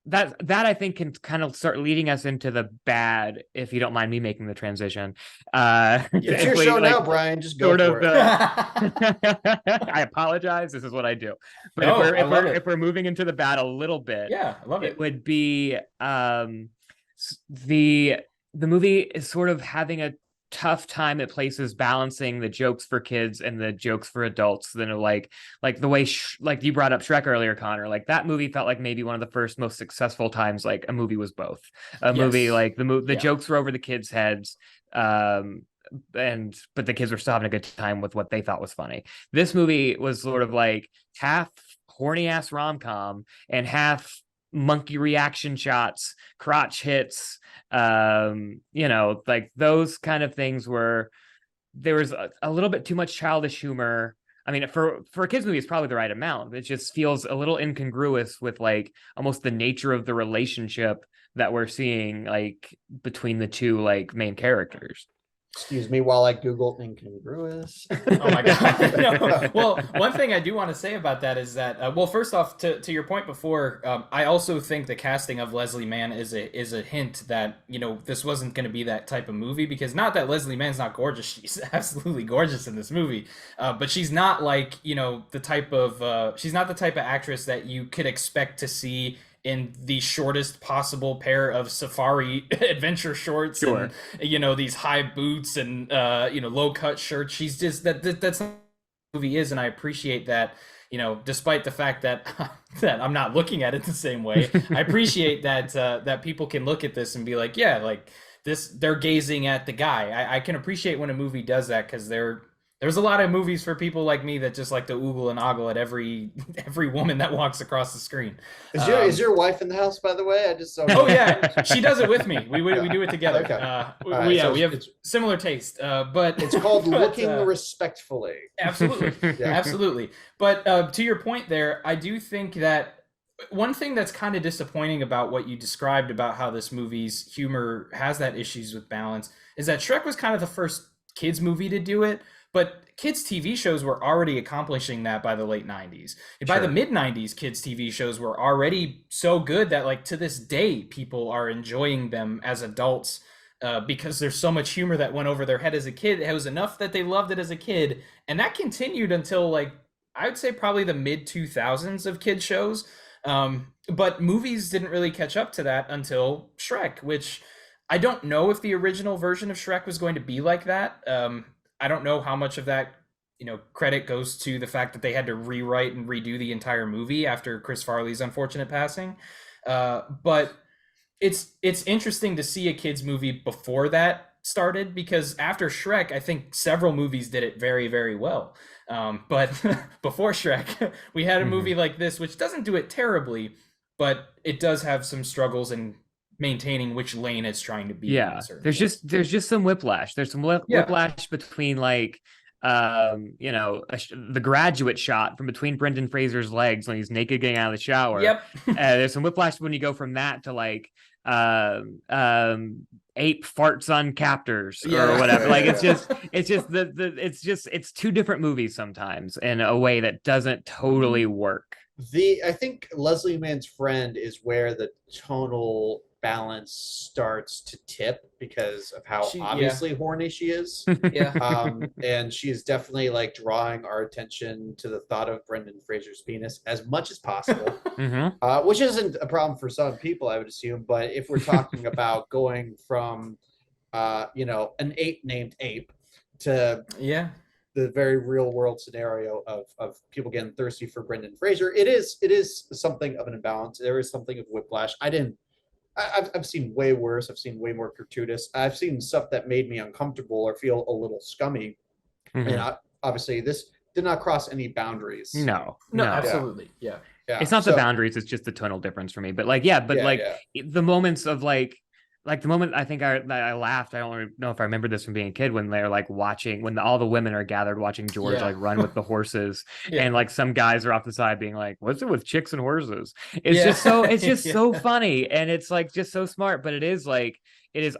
that I think can kind of start leading us into the bad, if you don't mind me making the transition. It's your show now, Brian. Just go for it. I apologize. This is what I do. But No, if we're moving into the bad a little bit, yeah, I love it. it would be the movie is sort of having a tough time at places balancing the jokes for kids and the jokes for adults. Then like the way like you brought up Shrek earlier, Connor, like that movie felt like maybe one of the first most successful times like a movie was both a movie, like the jokes were over the kids' heads, but the kids were still having a good time with what they thought was funny. This movie was sort of like half horny ass rom-com and half monkey reaction shots, crotch hits, you know, like those kind of things where there was a little bit too much childish humor. I mean, for a kids movie, it's probably the right amount. It just feels a little incongruous with like almost the nature of the relationship that we're seeing like between the two like main characters. Excuse me while I Google incongruous. Oh my God. No. Well, one thing I do want to say about that is that, well, first off, to your point before, I also think the casting of Leslie Mann is a hint that, you know, this wasn't going to be that type of movie, because not that Leslie Mann's not gorgeous. She's absolutely gorgeous in this movie. But she's not like, you know, she's not the type of actress that you could expect to see in the shortest possible pair of safari adventure shorts, and you know, these high boots and you know, low cut shirts. She's just that's what the movie is, and I appreciate that. You know, despite the fact that that I'm not looking at it the same way, I appreciate that that people can look at this and be like, yeah, like this, they're gazing at the guy. I can appreciate when a movie does that, because there's a lot of movies for people like me that just like to oogle and ogle at every woman that walks across the screen. Is your wife in the house, by the way? I just saw. Oh yeah, she does it with me. We do it together. Okay. We have similar taste, but it's called looking respectfully. Absolutely, absolutely. But to your point there, I do think that one thing that's kind of disappointing about what you described about how this movie's humor has that issues with balance is that Shrek was kind of the first kids movie to do it. But kids TV shows were already accomplishing that by the late 90s. By the mid 90s, kids TV shows were already so good that like to this day people are enjoying them as adults, because there's so much humor that went over their head as a kid. It was enough that they loved it as a kid, and that continued until like I would say probably the mid 2000s of kid shows. But movies didn't really catch up to that until Shrek, which I don't know if the original version of Shrek was going to be like that. I don't know how much of that, credit goes to the fact that they had to rewrite and redo the entire movie after Chris Farley's unfortunate passing. But it's interesting to see a kids movie before that started, because after Shrek, I think several movies did it very, very well. But before Shrek, we had a movie like this, which doesn't do it terribly, but it does have some struggles in maintaining which lane it's trying to be. Yeah, there's just some whiplash. There's some whiplash between like the graduate shot from between Brendan Fraser's legs when he's naked getting out of the shower. Yep. There's some whiplash when you go from that to like ape farts on captors or whatever. Like it's two different movies sometimes in a way that doesn't totally work. I think Leslie Mann's Friend is where the tonal balance starts to tip because of how obviously horny she is. And she is definitely like drawing our attention to the thought of Brendan Fraser's penis as much as possible, which isn't a problem for some people, I would assume. But if we're talking about going from an ape named Ape to the very real world scenario of people getting thirsty for Brendan Fraser, it is something of an imbalance. There is something of whiplash. I've seen way worse. I've seen way more gratuitous. I've seen stuff that made me uncomfortable or feel a little scummy. And obviously this did not cross any boundaries. No, absolutely. Yeah. It's not the boundaries, it's just the tonal difference for me. But the moments of like the moment I think I laughed, I don't know if I remember this from being a kid, when they're like watching, when all the women are gathered watching George like run with the horses, and like some guys are off the side being like, "What's it with chicks and horses?" It's just so funny, and it's like just so smart, but it is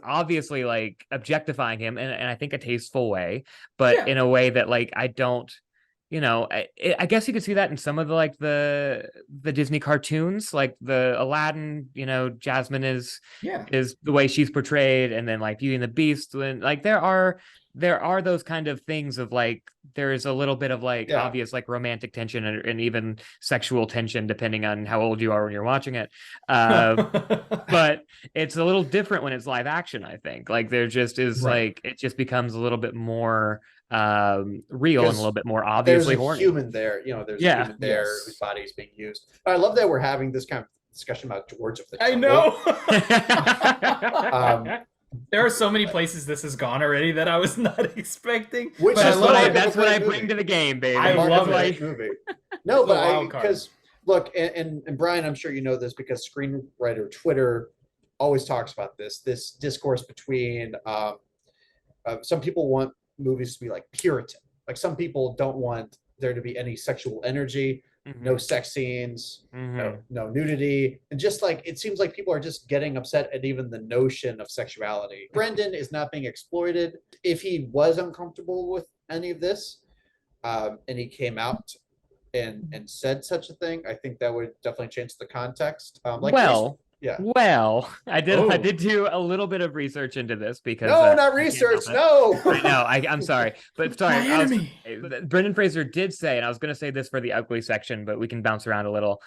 obviously like objectifying him, and I think a tasteful way, but in a way that like I don't. I guess you could see that in some of the Disney cartoons, like the Aladdin. Jasmine is the way she's portrayed, and then like Beauty and the Beast. When like there are those kind of things of like there is a little bit of like obvious like romantic tension and even sexual tension depending on how old you are when you're watching it. But it's a little different when it's live action. I think like there just is like it just becomes a little bit more real and a little bit more obviously horny. Human there, there's a human there whose body is being used. I love that we're having this kind of discussion about George of the Jungle. I know. There are so many places this has gone already that I was not expecting. That's what I bring to the game, baby. I love it. Movie. No, but because look, and Brian, I'm sure you know this because Screenwriter Twitter always talks about this discourse between some people want movies to be like Puritan. Like some people don't want there to be any sexual energy, no sex scenes, no nudity. And just like, it seems like people are just getting upset at even the notion of sexuality. Brendan is not being exploited. If he was uncomfortable with any of this, and he came out and said such a thing, I think that would definitely change the context. Well, I did do a little bit of research into this because not research. No, I'm sorry, but sorry. Brendan Fraser did say, and I was going to say this for the ugly section, but we can bounce around a little.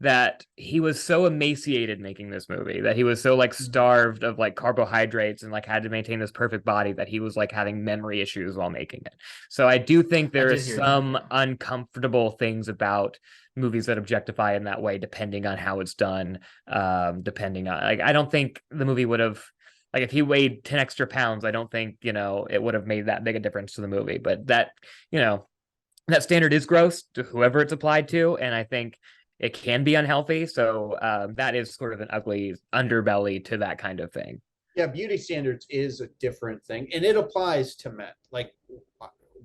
That he was so emaciated making this movie, that he was so like starved of like carbohydrates and like had to maintain this perfect body that he was like having memory issues while making it. So I do think there is some uncomfortable things about movies that objectify in that way, depending on how it's done. Depending on like, I don't think the movie would have, like if he weighed 10 extra pounds, I don't think, it would have made that big a difference to the movie. But that, that standard is gross to whoever it's applied to. And I think it can be unhealthy. So that is sort of an ugly underbelly to that kind of thing. Yeah, beauty standards is a different thing. And it applies to men. Like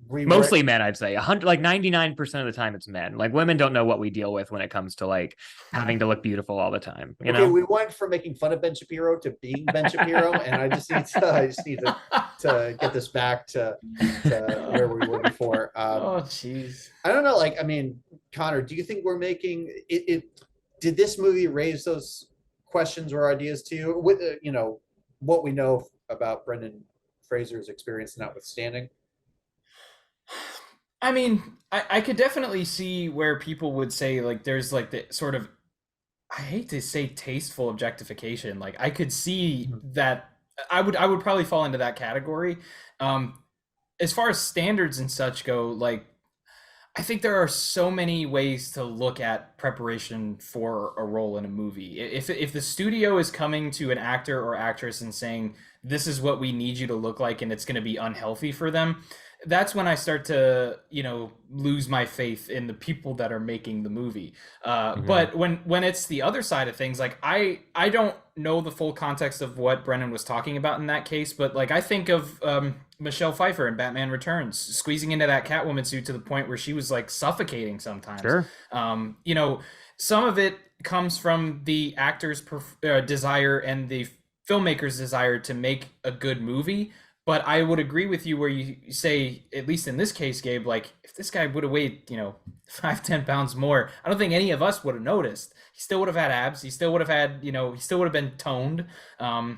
Mostly men, I'd say. 99% of the time it's men. Like, women don't know what we deal with when it comes to like having to look beautiful all the time. You know, we went from making fun of Ben Shapiro to being Ben Shapiro, and I just need to get this back to where we were before. Oh, jeez. I don't know. Like, I mean, Connor, do you think we're making it? Did this movie raise those questions or ideas to you? With what we know about Brendan Fraser's experience notwithstanding. I mean, I could definitely see where people would say like there's like the sort of, I hate to say tasteful objectification. Like I could see that I would probably fall into that category. As far as standards and such go, like I think there are so many ways to look at preparation for a role in a movie. If the studio is coming to an actor or actress and saying this is what we need you to look like and it's going to be unhealthy for them, that's when I start to, lose my faith in the people that are making the movie. But when it's the other side of things, like I don't know the full context of what Brennan was talking about in that case, but like I think of Michelle Pfeiffer in Batman Returns squeezing into that Catwoman suit to the point where she was like suffocating sometimes. Sure. Some of it comes from the actor's desire and the filmmaker's desire to make a good movie. But I would agree with you where you say, at least in this case, Gabe, like if this guy would have weighed, 5-10 pounds more, I don't think any of us would have noticed. He still would have had abs. He still would have had, he still would have been toned. I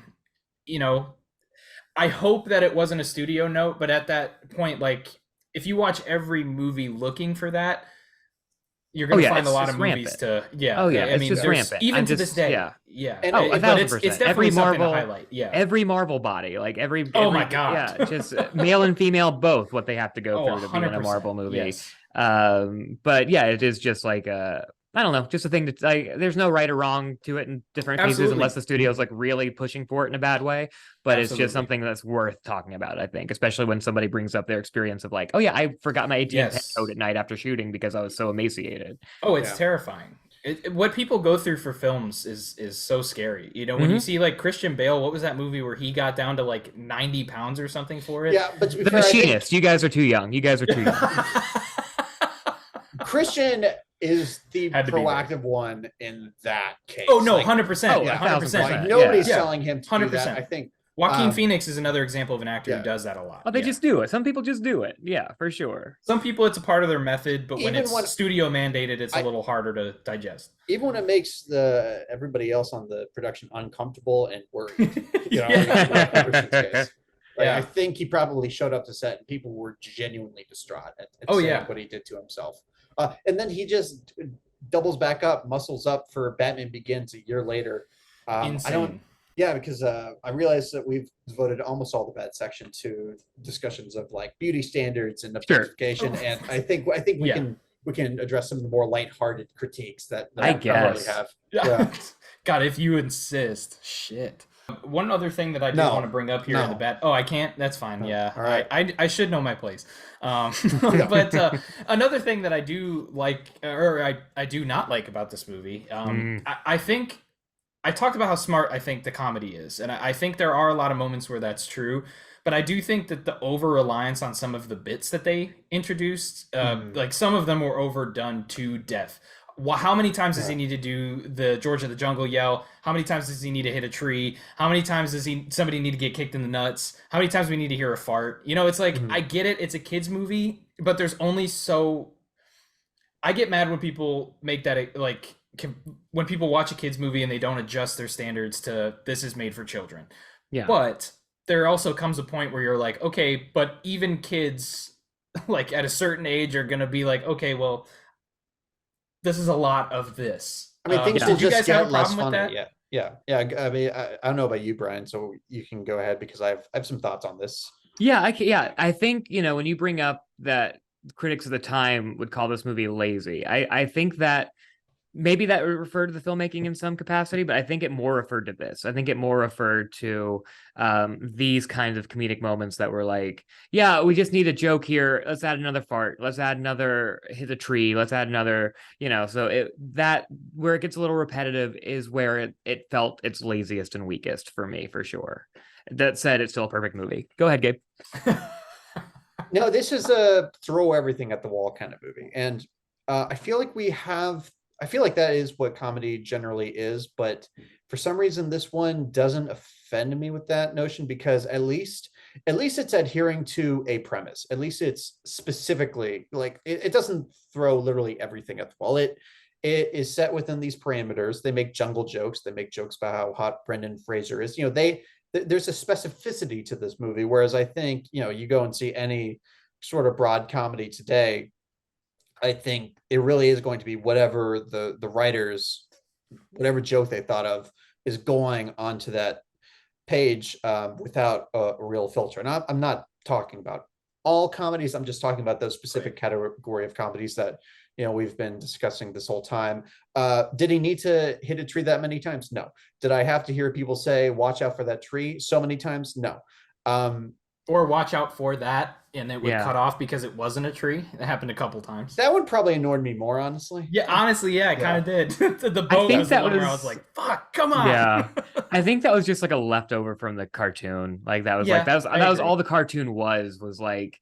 hope that it wasn't a studio note, but at that point, like if you watch every movie looking for that, you're going to find a lot of movies rampant. I mean, just rampant. Even to this day. Yeah. And but it's definitely every something Marvel, to highlight. Yeah. Every Marvel body, like every my God. Yeah, just male and female both, what they have to go through to be in a 100%. Marvel movie. Yes. But yeah, it is just like I don't know, just a thing that like there's no right or wrong to it in different cases unless the studio's like really pushing for it in a bad way. But it's just something that's worth talking about, I think, especially when somebody brings up their experience of like, oh yeah, I forgot my ATM pen code at night after shooting because I was so emaciated. Oh, it's terrifying. What people go through for films is so scary. When you see like Christian Bale, what was that movie where he got down to like 90 pounds or something for it? Yeah, but The Machinist. You guys are too young. Christian is the proactive one in that case. Oh no, 100%. Yeah, 100%. Like, nobody's telling him to 100%. Do that. I think Joaquin Phoenix is another example of an actor who does that a lot. Oh, they just do it. Some people just do it. Yeah, for sure. Some people, it's a part of their method, but when it's studio mandated, it's a little harder to digest. Even when it makes everybody else on the production uncomfortable and worried. I think he probably showed up to set and people were genuinely distraught at what he did to himself. And then he just doubles back up, muscles up for Batman Begins a year later. Insane. Because I realized that we've devoted almost all the bad section to discussions of like beauty standards and objectification, and I think we can address some of the more lighthearted critiques that I guess have. Yeah. God, if you insist. Shit. One other thing that I do want to bring up here in the bat. Oh, I can't. That's fine. Yeah. All right. I should know my place. But another thing that I do like, or I do not like about this movie, I think I talked about how smart I think the comedy is, and I think there are a lot of moments where that's true. But I do think that the over-reliance on some of the bits that they introduced, like some of them were overdone to death. How many times does he need to do the George of the Jungle yell? How many times does he need to hit a tree? How many times does somebody need to get kicked in the nuts? How many times do we need to hear a fart? It's like, I get it. It's a kid's movie, but there's only so... I get mad when people make that, like, when people watch a kid's movie and they don't adjust their standards to this is made for children. Yeah. But there also comes a point where you're like, okay, but even kids, like, at a certain age are going to be like, okay, well... this is a lot of this. I mean, things will just get less funny. Yeah. I mean, I don't know about you, Brian, so you can go ahead because I have some thoughts on this. I think, when you bring up that critics of the time would call this movie lazy, I think that maybe that would refer to the filmmaking in some capacity, but I think it more referred to this. I think it more referred to these kinds of comedic moments that were like, yeah, we just need a joke here. Let's add another fart. Let's add another hit a tree. Let's add another, so that where it gets a little repetitive is where it felt its laziest and weakest for me, for sure. That said, it's still a perfect movie. Go ahead, Gabe. No, this is a throw everything at the wall kind of movie. And I feel like I feel like that is what comedy generally is. But for some reason, this one doesn't offend me with that notion because at least it's adhering to a premise. At least it's specifically like it doesn't throw literally everything at the wall. It is set within these parameters. They make jungle jokes. They make jokes about how hot Brendan Fraser is. There's a specificity to this movie. Whereas I think, you go and see any sort of broad comedy today, I think it really is going to be whatever the writers, whatever joke they thought of is going onto that page without a real filter. And I'm not talking about all comedies. I'm just talking about those specific category of comedies that we've been discussing this whole time. Did he need to hit a tree that many times? No. Did I have to hear people say, watch out for that tree so many times? No. Or watch out for that, and it would cut off because it wasn't a tree. It happened a couple times. That would probably annoy me more, honestly. Yeah, honestly, yeah, it kind of did. The boat was the one where I was like, fuck, come on. Yeah. I think that was just like a leftover from the cartoon. Like that was that was all the cartoon was like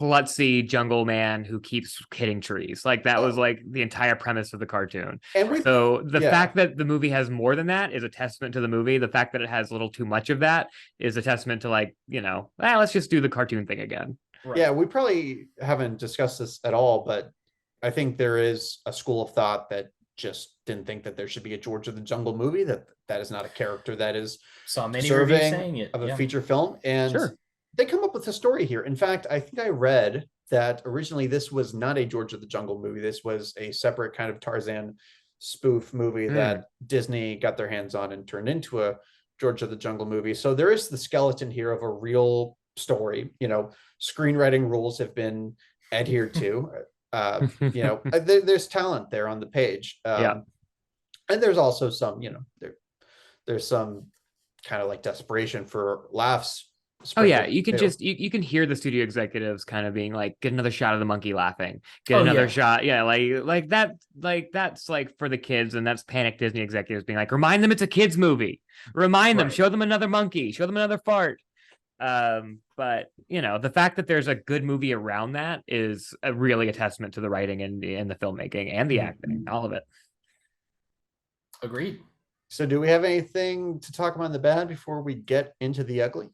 klutzy jungle man who keeps hitting trees. Like that was like the entire premise of the cartoon. So the fact that the movie has more than that is a testament to the movie. The fact that it has a little too much of that is a testament to like, let's just do the cartoon thing again. Right. Yeah, we probably haven't discussed this at all, but I think there is a school of thought that just didn't think that there should be a George of the Jungle movie, that is not a character that is deserving of a feature film. And they come up with a story here. In fact, I think I read that originally this was not a George of the Jungle movie. This was a separate kind of Tarzan spoof movie that Disney got their hands on and turned into a George of the Jungle movie. So there is the skeleton here of a real story. Screenwriting rules have been adhered to. There's talent there on the page. And there's also some, there's some kind of like desperation for laughs. Oh yeah, you can just you can hear the studio executives kind of being like, get another shot of the monkey laughing, get another shot. Yeah, like that's like for the kids, and that's Panic Disney executives being like, remind them it's a kids movie. Remind them, show them another monkey, show them another fart. But the fact that there's a good movie around that is really a testament to the writing and the filmmaking and the acting, all of it. Agreed. So do we have anything to talk about in the bad before we get into the ugly?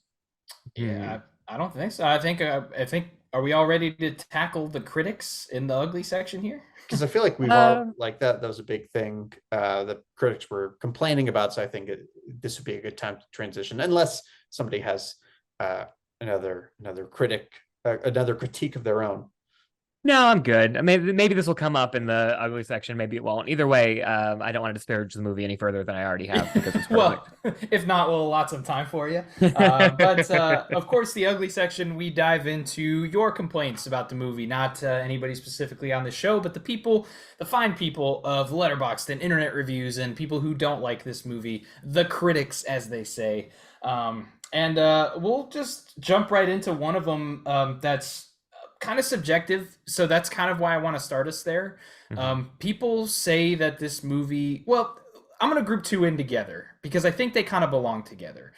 Yeah, I don't think so. I think are we all ready to tackle the critics in the ugly section here? Because I feel like we've all like that was a big thing that critics were complaining about. So I think this would be a good time to transition, unless somebody has another critique of their own. No, I'm good. Maybe this will come up in the ugly section. Maybe it won't. Either way, I don't want to disparage the movie any further than I already have because it's well, if not, we'll lots of time for you. But of course, the ugly section, we dive into your complaints about the movie, not anybody specifically on the show, but the fine people of Letterboxd and internet reviews and people who don't like this movie, the critics, as they say. And we'll just jump right into one of them that's kind of subjective, so that's kind of why I want to start us there. People say that this movie, well, I'm going to group two in together because I think they kind of belong together.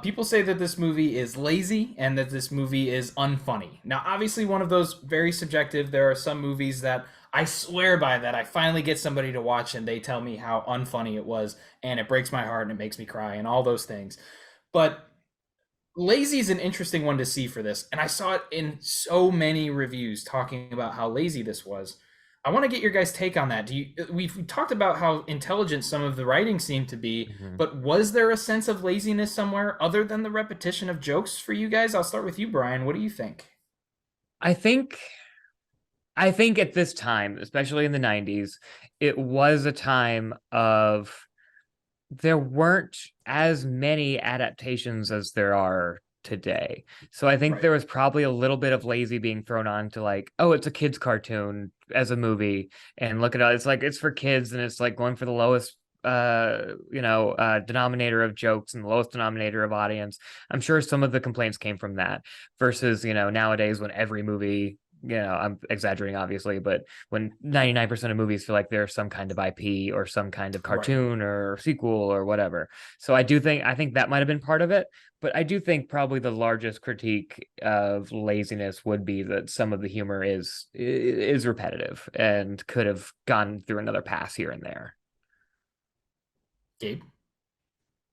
People say that this movie is lazy and that this movie is unfunny. Now, obviously, one of those very subjective. There are some movies that I swear by that I finally get somebody to watch and they tell me how unfunny it was, and it breaks my heart and it makes me cry and all those things. But lazy is an interesting one to see for this, and I saw it in so many reviews talking about how lazy this was. I want to get your guys' take on that. We've talked about how intelligent some of the writing seemed to be, but was there a sense of laziness somewhere other than the repetition of jokes for you guys? I'll start with you, Brian. What do you think? I think at this time, especially in the 90s, it was a time of there weren't as many adaptations as there are today. So I think there was probably a little bit of lazy being thrown on to like, oh, it's a kid's cartoon as a movie, and look at it, it's like it's for kids, and it's like going for the lowest denominator of jokes and the lowest denominator of audience. I'm sure some of the complaints came from that versus nowadays when every movie I'm exaggerating obviously, but when 99% of movies feel like there's some kind of IP or some kind of cartoon or sequel or whatever. So I think that might have been part of it, but I do think probably the largest critique of laziness would be that some of the humor is repetitive and could have gone through another pass here and there. Gabe?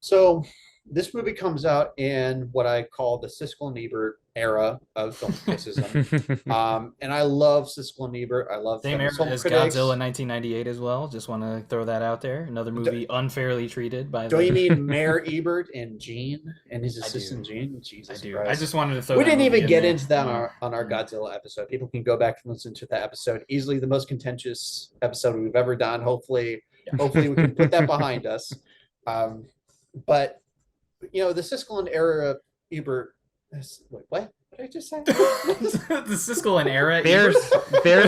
So this movie comes out in what I call the Siskel and Ebert era of film criticism. And I love Siskel and Ebert. I love Same them era as film as critics. Godzilla 1998 as well. Just want to throw that out there. Another movie unfairly treated by. Don't you mean Mayor Ebert and Gene and his assistant Gene? Jesus I do. Christ. I just wanted to throw. We didn't even get there. into that on our Godzilla episode. People can go back and listen to that episode. Easily the most contentious episode we've ever done. Hopefully we can put that behind us. But the Siskel and era Ebert. Wait, what? What did I just say? The Siskel and era. There's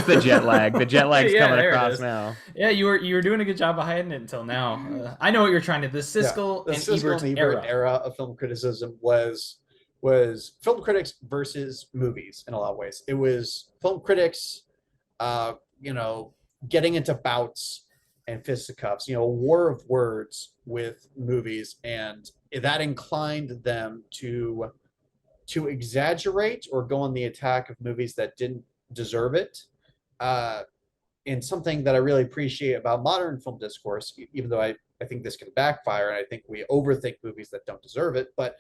the jet lag. The jet lag's coming across now. Yeah, you were doing a good job of hiding it until now. I know what you're trying to. The Siskel and Ebert era of film criticism was film critics versus movies in a lot of ways. It was film critics, getting into bouts and fisticuffs, a war of words with movies, and that inclined them to exaggerate or go on the attack of movies that didn't deserve it. And something that I really appreciate about modern film discourse, even though I think this can backfire, and I think we overthink movies that don't deserve it, but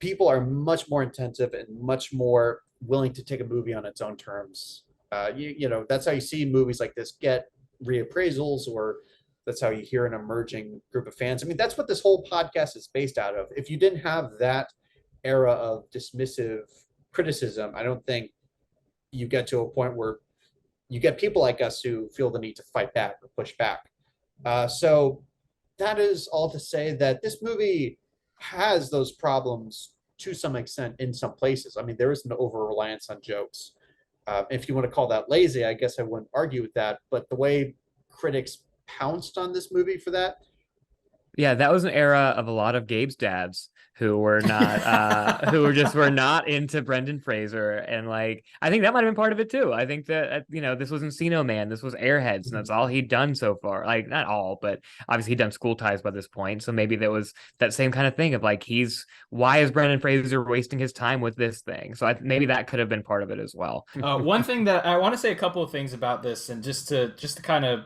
people are much more attentive and much more willing to take a movie on its own terms. That's how you see movies like this get reappraisals, or that's how you hear an emerging group of fans. I mean, that's what this whole podcast is based out of. If you didn't have that era of dismissive criticism, I don't think you get to a point where you get people like us who feel the need to fight back or push back. So that is all to say that this movie has those problems to some extent in some places. I mean, there is an over-reliance on jokes. If you want to call that lazy, I guess I wouldn't argue with that. But the way critics pounced on this movie for that. Yeah, that was an era of a lot of Gabe's dads who were not were not into Brendan Fraser, and I think that might have been part of it too. I think that this was Encino Man, this was Airheads, and that's all he'd done so far. Not all, but obviously he'd done School Ties by this point. So maybe there was that same kind of thing of why is Brendan Fraser wasting his time with this thing? So maybe that could have been part of it as well. One thing that I want to say a couple of things about this, and just to kind of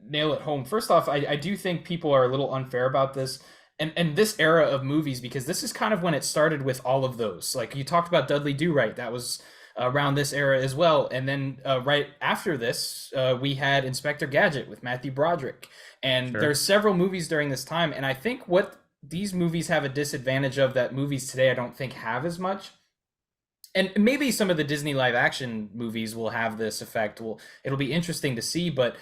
nail it home. First off, I do think people are a little unfair about this. And this era of movies, because this is kind of when it started with all of those. Like you talked about Dudley Do-Right, that was around this era as well. And then right after this, we had Inspector Gadget with Matthew Broderick. And there's several movies during this time. And I think what these movies have a disadvantage of that movies today I don't think have as much. And maybe some of the Disney live action movies will have this effect. It'll be interesting to see, but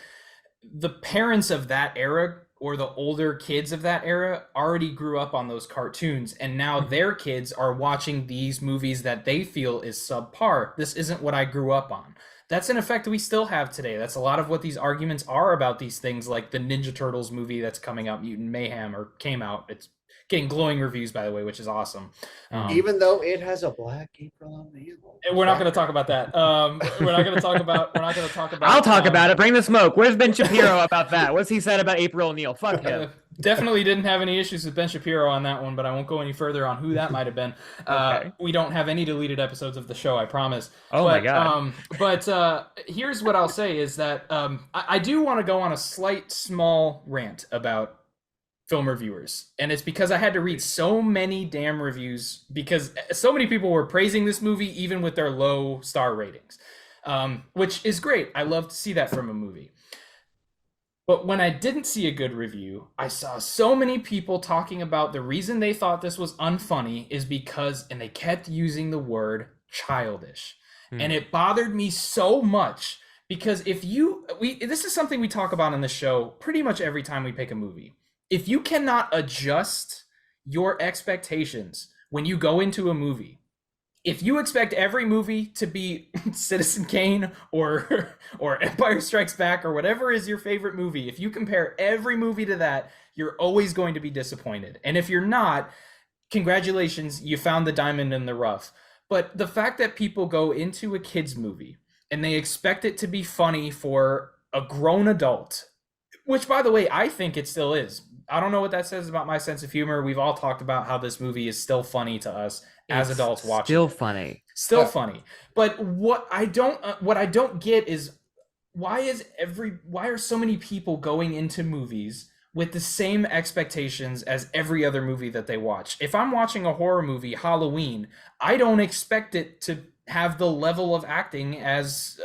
the parents of that era or the older kids of that era already grew up on those cartoons, and now their kids are watching these movies that they feel is subpar. This isn't what I grew up on. That's an effect we still have today. That's a lot of what these arguments are about these things, like the Ninja Turtles movie that's coming out, Mutant Mayhem, or came out. It's getting glowing reviews, by the way, which is awesome. Even though it has a black April on the we're not going to talk about that. We're not going to talk about. I'll talk about it. Bring the smoke. Where's Ben Shapiro about that? What's he said about April O'Neil? Fuck him. Definitely didn't have any issues with Ben Shapiro on that one, but I won't go any further on who that might have been. Okay. We don't have any deleted episodes of the show, I promise. My God. But here's what I'll say is that I do want to go on a small rant about film reviewers, and it's because I had to read so many damn reviews because so many people were praising this movie even with their low star ratings, which is great. I love to see that from a movie. But when I didn't see a good review, I saw so many people talking about the reason they thought this was unfunny is because, and they kept using the word childish. And it bothered me so much because this is something we talk about on the show pretty much every time we pick a movie. If you cannot adjust your expectations when you go into a movie, if you expect every movie to be Citizen Kane or Empire Strikes Back or whatever is your favorite movie, if you compare every movie to that, you're always going to be disappointed. And if you're not, congratulations, you found the diamond in the rough. But the fact that people go into a kids movie and they expect it to be funny for a grown adult, which by the way, I think it still is. I don't know what that says about my sense of humor. We've all talked about how this movie is still funny to us as It's adults watching still it. funny. Still funny. But what I don't get is why are so many people going into movies with the same expectations as every other movie that they watch? If I'm watching a horror movie, Halloween, I don't expect it to have the level of acting as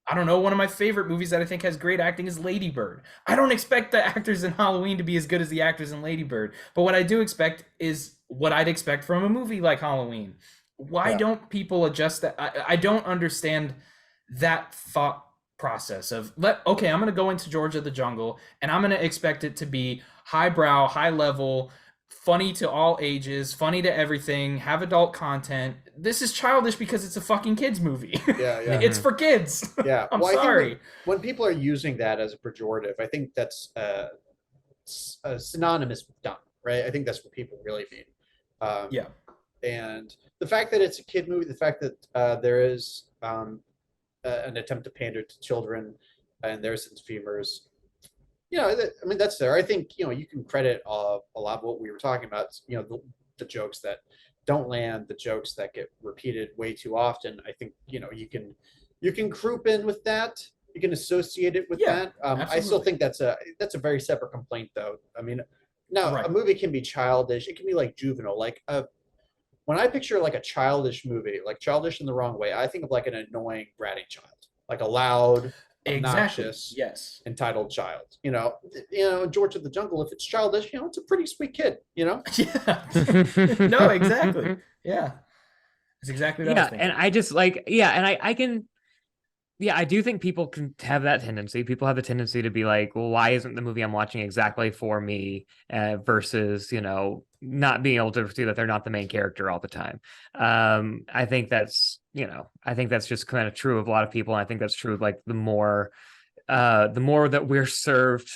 I don't know, one of my favorite movies that I think has great acting is Lady Bird. I don't expect the actors in Halloween to be as good as the actors in Lady Bird, but what I do expect is what I'd expect from a movie like Halloween. Why don't people adjust that? I don't understand that thought process of okay, I'm going to go into George of the Jungle and I'm going to expect it to be highbrow, high level, funny to all ages, funny to everything, have adult content. This is childish because it's a fucking kids movie. Yeah. It's for kids. Yeah. I'm well, sorry. I think when people are using that as a pejorative, I think that's synonymous with dumb, right? I think that's what people really mean. Yeah. And the fact that it's a kid movie, the fact that there is an attempt to pander to children and their sense of humors, I mean, that's there. I think, you can credit a lot of what we were talking about, the jokes that don't land, the jokes that get repeated way too often. I think, you can group in with that. You can associate it with that. I still think that's a very separate complaint, though. I mean, now a movie can be childish. It can be like juvenile. Like when I picture like a childish movie, like childish in the wrong way, I think of like an annoying, bratty child, like a loud, obnoxious, entitled child. George of the Jungle, if it's childish, it's a pretty sweet kid. Yeah. No, exactly. Yeah. It's exactly what I was thinking. And I just like, and I can. Yeah, I do think people can have that tendency. People have the tendency to be like, well, why isn't the movie I'm watching exactly for me versus, not being able to see that they're not the main character all the time. I think that's just kind of true of a lot of people. And I think that's true of like the more that we're served,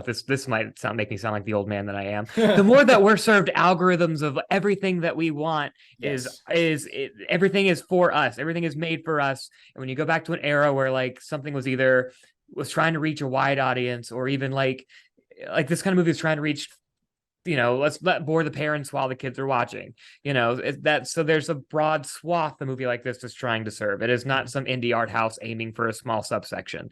this might make me sound like the old man that I am. The more that we're served algorithms of everything that we want everything is for us. Everything is made for us. And when you go back to an era where like something was trying to reach a wide audience, or even like this kind of movie is trying to reach, let's bore the parents while the kids are watching, so there's a broad swath the movie like this is trying to serve. It is not some indie art house aiming for a small subsection.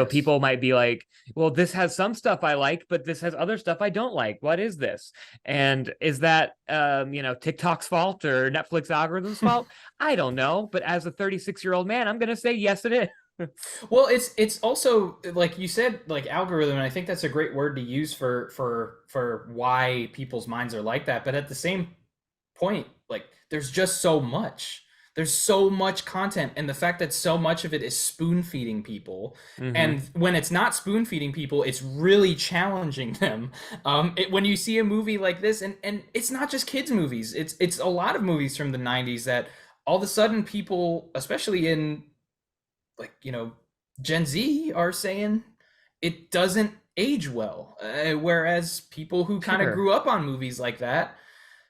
People might be like, well, this has some stuff I like, but this has other stuff I don't like. What is this? And is that TikTok's fault or Netflix algorithm's fault? I don't know, but as a 36-year-old man, I'm gonna say yes, it is. Well, it's also like you said, like algorithm, and I think that's a great word to use for why people's minds are like that. But at the same point, like there's just so much. There's so much content, and the fact that so much of it is spoon feeding people, and when it's not spoon feeding people, it's really challenging them. When you see a movie like this, and it's not just kids movies, it's a lot of movies from the 90s that all of a sudden people, especially in like Gen Z, are saying it doesn't age well, whereas people who kind of grew up on movies like that,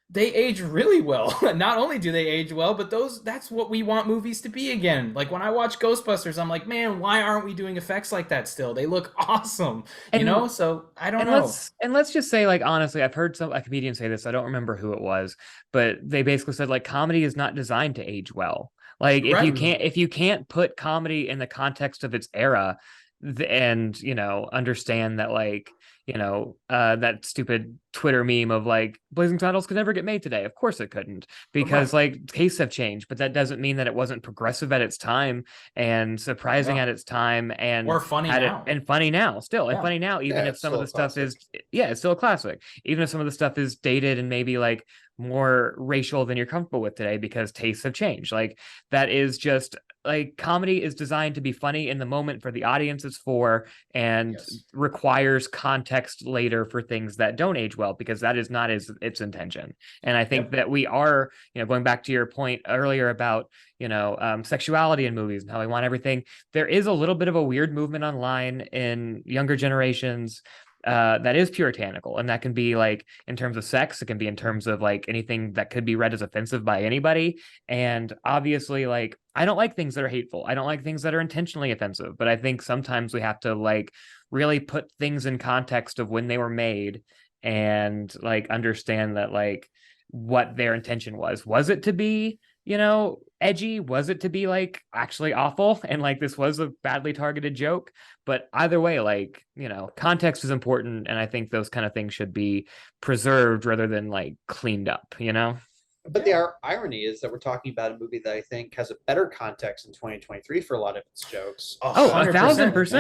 they age really well. Not only do they age well, but that's what we want movies to be again. Like when I watch Ghostbusters, I'm like, man, why aren't we doing effects like that still? They look awesome, so I don't know. Let's just say, like, honestly, I've heard a comedian say this, I don't remember who it was, but they basically said like comedy is not designed to age well. Like if you can't put comedy in the context of its era, and understand that like that stupid Twitter meme of like Blazing Saddles could never get made today. Of course it couldn't, because like tastes have changed, but that doesn't mean that it wasn't progressive at its time and surprising at its time and funny now. And funny now still. And funny now, even if some of the stuff is it's still a classic, even if some of the stuff is dated and maybe like more racial than you're comfortable with today because tastes have changed. Like that is just like comedy is designed to be funny in the moment for the audience it's for, and requires context later for things that don't age well, because that is not its intention. And I think that we are, going back to your point earlier about, sexuality in movies and how we want everything. There is a little bit of a weird movement online in younger generations that is puritanical, and that can be like in terms of sex, it can be in terms of like anything that could be read as offensive by anybody. And obviously, like, I don't like things that are hateful, I don't like things that are intentionally offensive, but I think sometimes we have to like really put things in context of when they were made, and like understand that like what their intention was it to be, you know, edgy? Was it to be like actually awful? And like this was a badly targeted joke. But either way, like, you know, context is important. And I think those kind of things should be preserved rather than like cleaned up, you know? But the irony is that we're talking about a movie that I think has a better context in 2023 for a lot of its jokes. Oh, 1,000%.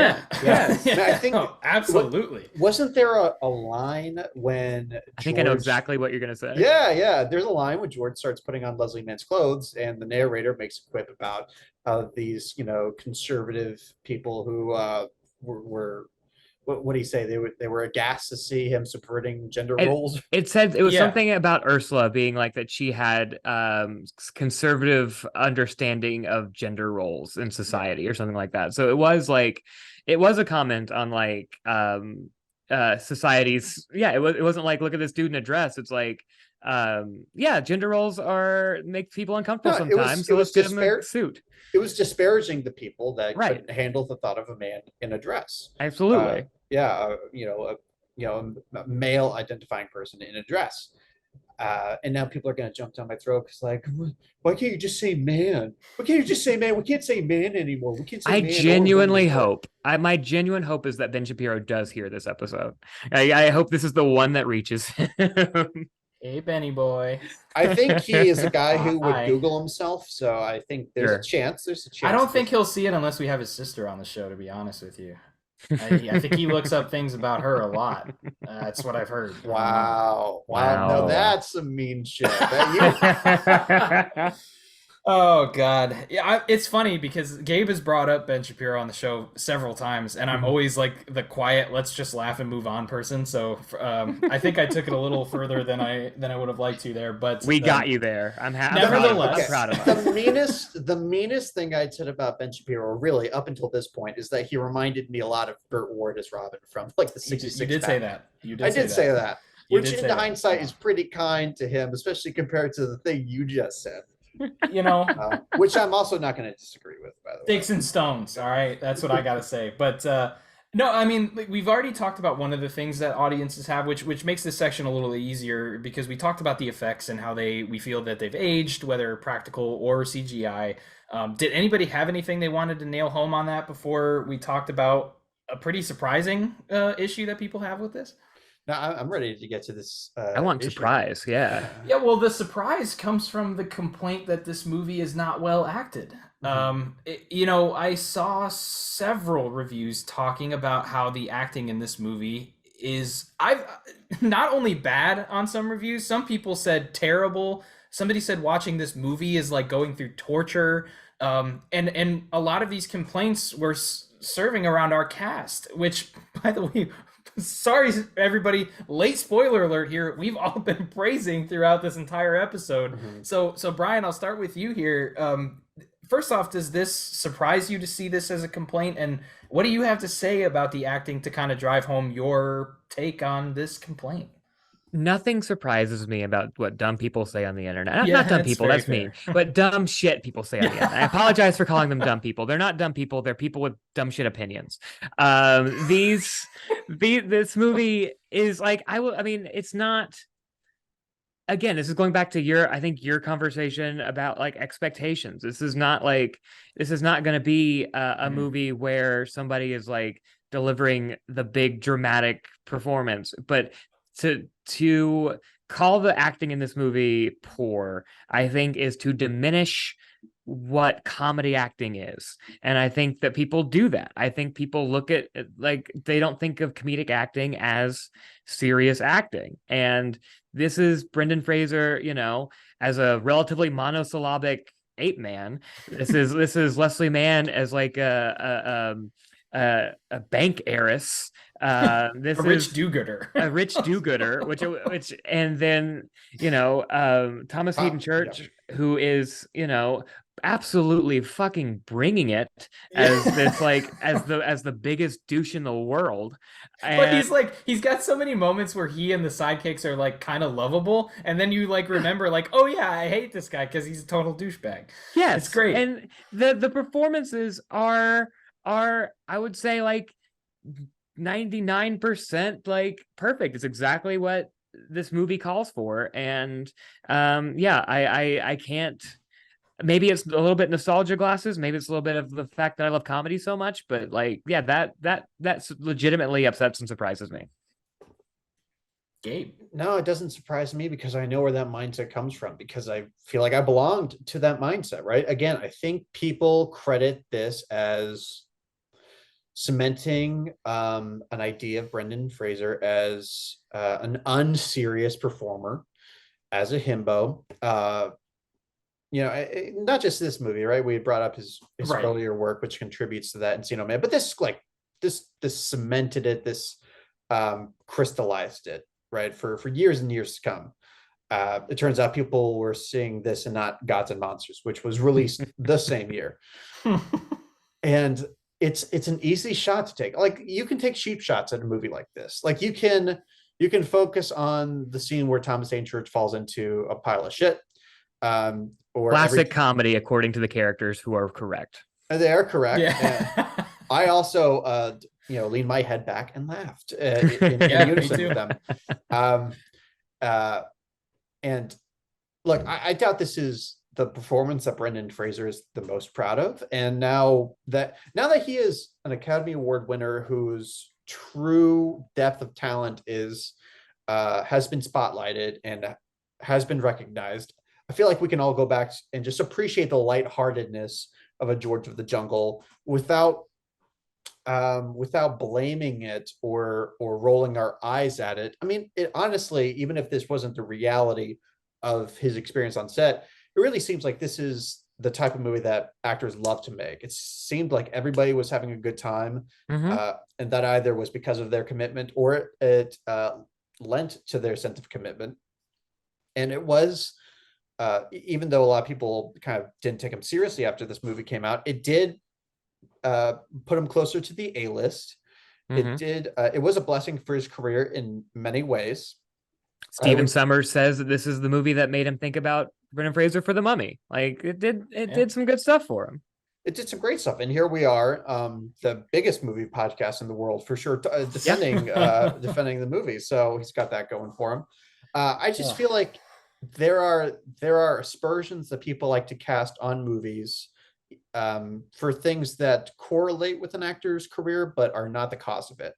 Yeah. Yeah. I think absolutely. Wasn't there a line when I think I know exactly what you're gonna say. Yeah. There's a line when George starts putting on Leslie Mann's clothes, and the narrator makes a quip about these, you know, conservative people who were what do you say? They were aghast to see him subverting gender roles. It said it was something about Ursula being like that she had conservative understanding of gender roles in society or something like that. So it was a comment on like society's it wasn't like, look at this dude in a dress. It's like gender roles make people uncomfortable sometimes. So let's give him a suit. It was disparaging the people that couldn't handle the thought of a man in a dress. Absolutely. A male identifying person in a dress. And now people are going to jump down my throat because, like, why can't you just say man? Why can't you just say man? We can't say man anymore. We can't say I man. Genuinely hope. My genuine hope is that Ben Shapiro does hear this episode. I hope this is the one that reaches him. Hey, Benny boy. I think he is a guy who would Google himself, so I think there's a chance. I don't think he'll see it unless we have his sister on the show, to be honest with you. I think he looks up things about her a lot. That's what I've heard. Wow. No, that's some mean shit. Oh God, yeah. It's funny because Gabe has brought up Ben Shapiro on the show several times, and I'm always like the quiet, let's just laugh and move on person. So I think I took it a little further than I would have liked to there, but we got you there. I'm happy. Nevertheless, I'm proud of us. The meanest thing I'd said about Ben Shapiro, really up until this point, is that he reminded me a lot of Burt Ward as Robin from like the '66. You did say that. I did say that. Which, in hindsight, is pretty kind to him, especially compared to the thing you just said. You know, which I'm also not going to disagree with, by the way. Sticks and stones. All right, that's what I gotta say. But no, I mean, we've already talked about one of the things that audiences have, which makes this section a little easier because we talked about the effects and how we feel that they've aged, whether practical or CGI. Did anybody have anything they wanted to nail home on that before we talked about a pretty surprising issue that people have with this? No, I'm ready to get to this. I want surprise. Yeah. Well, the surprise comes from the complaint that this movie is not well acted. I saw several reviews talking about how the acting in this movie is not only bad on some reviews. Some people said terrible. Somebody said watching this movie is like going through torture. And a lot of these complaints were serving around our cast, which, by the way, sorry everybody, late spoiler alert here, we've all been praising throughout this entire episode. So Brian, I'll start with you here. First off, does this surprise you to see this as a complaint, and what do you have to say about the acting to kind of drive home your take on this complaint? Nothing surprises me about what dumb people say on the internet. Not dumb people, that's mean, but dumb shit people say on the internet. I apologize for calling them dumb people. They're not dumb people. They're people with dumb shit opinions. This movie is like, it's not, again, this is going back to your conversation about like expectations. This is not going to be a movie where somebody is like delivering the big dramatic performance, but to call the acting in this movie poor, I think, is to diminish what comedy acting is. And I think that people do that. I think people look at, like, they don't think of comedic acting as serious acting. And this is Brendan Fraser, as a relatively monosyllabic ape man. This is Leslie Mann as like a bank heiress. This a rich do-gooder, which and then Thomas Hayden Church, who is absolutely fucking bringing it as this like as the biggest douche in the world. But And he's got so many moments where he and the sidekicks are like kind of lovable, and then you like remember like, oh yeah, I hate this guy because he's a total douchebag. It's yes, great. and the performances are I would say like 99% like perfect. It's exactly what this movie calls for. And yeah, I can't, maybe it's a little bit nostalgia glasses, maybe it's a little bit of the fact that I love comedy so much, but like yeah, that's legitimately upsets and surprises me. Gabe. No, it doesn't surprise me because I know where that mindset comes from, because I feel like I belonged to that mindset, right? Again, I think people credit this as cementing an idea of Brendan Fraser as an unserious performer, as a himbo. Not just this movie, right? We had brought up his Right. earlier work, which contributes to that Encino Man, but this cemented it, this crystallized it, right? For years and years to come. It turns out people were seeing this and not Gods and Monsters, which was released the same year. And it's an easy shot to take. Like, you can take cheap shots at a movie like this. Like, you can focus on the scene where Thomas Church falls into a pile of shit. Or Classic comedy according to the characters who are correct. They are correct. Yeah. I also leaned my head back and laughed in Yeah, unison with them. And look, I doubt this is the performance that Brendan Fraser is the most proud of. And now that he is an Academy Award winner whose true depth of talent is has been spotlighted and has been recognized, I feel like we can all go back and just appreciate the lightheartedness of a George of the Jungle without blaming it or rolling our eyes at it. I mean, it honestly, even if this wasn't the reality of his experience on set, it really seems like this is the type of movie that actors love to make. It seemed like everybody was having a good time, and that either was because of their commitment or it lent to their sense of commitment. And it was, even though a lot of people kind of didn't take him seriously after this movie came out, it did put him closer to the A-list. It did. It was a blessing for his career in many ways. Stephen Sommers says that this is the movie that made him think about Brendan Fraser for The Mummy. Like, it did some good stuff for him. It did some great stuff, and here we are, the biggest movie podcast in the world for sure, defending the movie. So he's got that going for him. I just feel like there are aspersions that people like to cast on movies for things that correlate with an actor's career but are not the cause of it.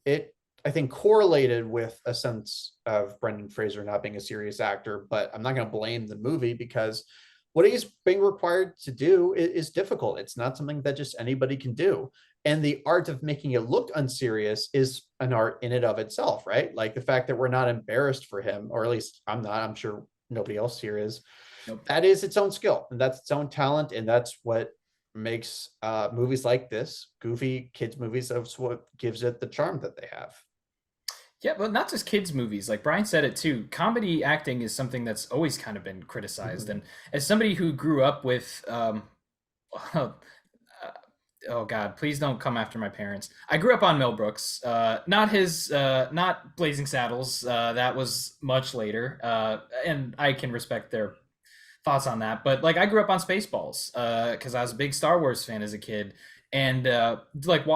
It, I think, correlated with a sense of Brendan Fraser not being a serious actor, but I'm not going to blame the movie because what he's being required to do is difficult. It's not something that just anybody can do. And the art of making it look unserious is an art in and of itself, right? Like the fact that we're not embarrassed for him, or at least I'm not, I'm sure nobody else here is. Nope. That is its own skill, and that's its own talent, and that's what makes movies like this, goofy kids movies, that's what gives it the charm that they have. Yeah, but not just kids' movies. Like Brian said it too. Comedy acting is something that's always kind of been criticized. And as somebody who grew up with, oh God, please don't come after my parents. I grew up on Mel Brooks, not Blazing Saddles. That was much later, and I can respect their thoughts on that. But like, I grew up on Spaceballs because I was a big Star Wars fan as a kid. And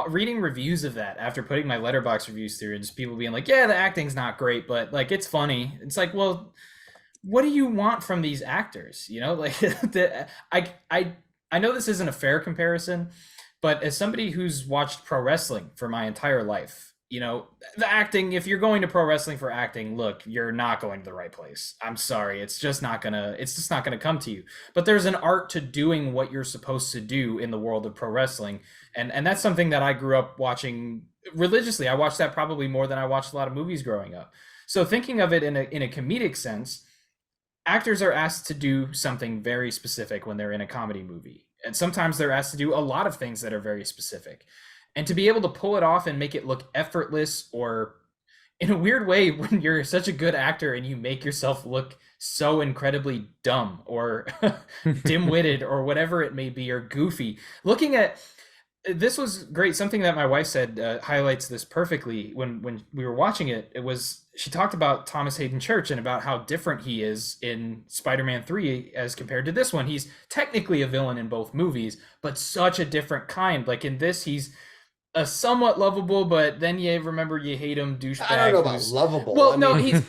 reading reviews of that after putting my Letterboxd reviews through, and just people being like, yeah, the acting's not great, but like, it's funny. It's like, well, what do you want from these actors? You know, like I know this isn't a fair comparison, but as somebody who's watched pro wrestling for my entire life, you know, the acting, if you're going to pro wrestling for acting, look, you're not going to the right place. I'm sorry. It's just not gonna come to you. But there's an art to doing what you're supposed to do in the world of pro wrestling. And that's something that I grew up watching religiously. I watched that probably more than I watched a lot of movies growing up. So thinking of it in a comedic sense, actors are asked to do something very specific when they're in a comedy movie. And sometimes they're asked to do a lot of things that are very specific. And to be able to pull it off and make it look effortless or, in a weird way, when you're such a good actor and you make yourself look so incredibly dumb or dim-witted or whatever it may be, or goofy. Looking at this was great. Something that my wife said highlights this perfectly when we were watching it. It was she talked about Thomas Hayden Church and about how different he is in Spider-Man 3 as compared to this one. He's technically a villain in both movies, but such a different kind. Like in this, he's a somewhat lovable, but then you remember you hate him douchebag. I don't know about lovable. Well, no, he's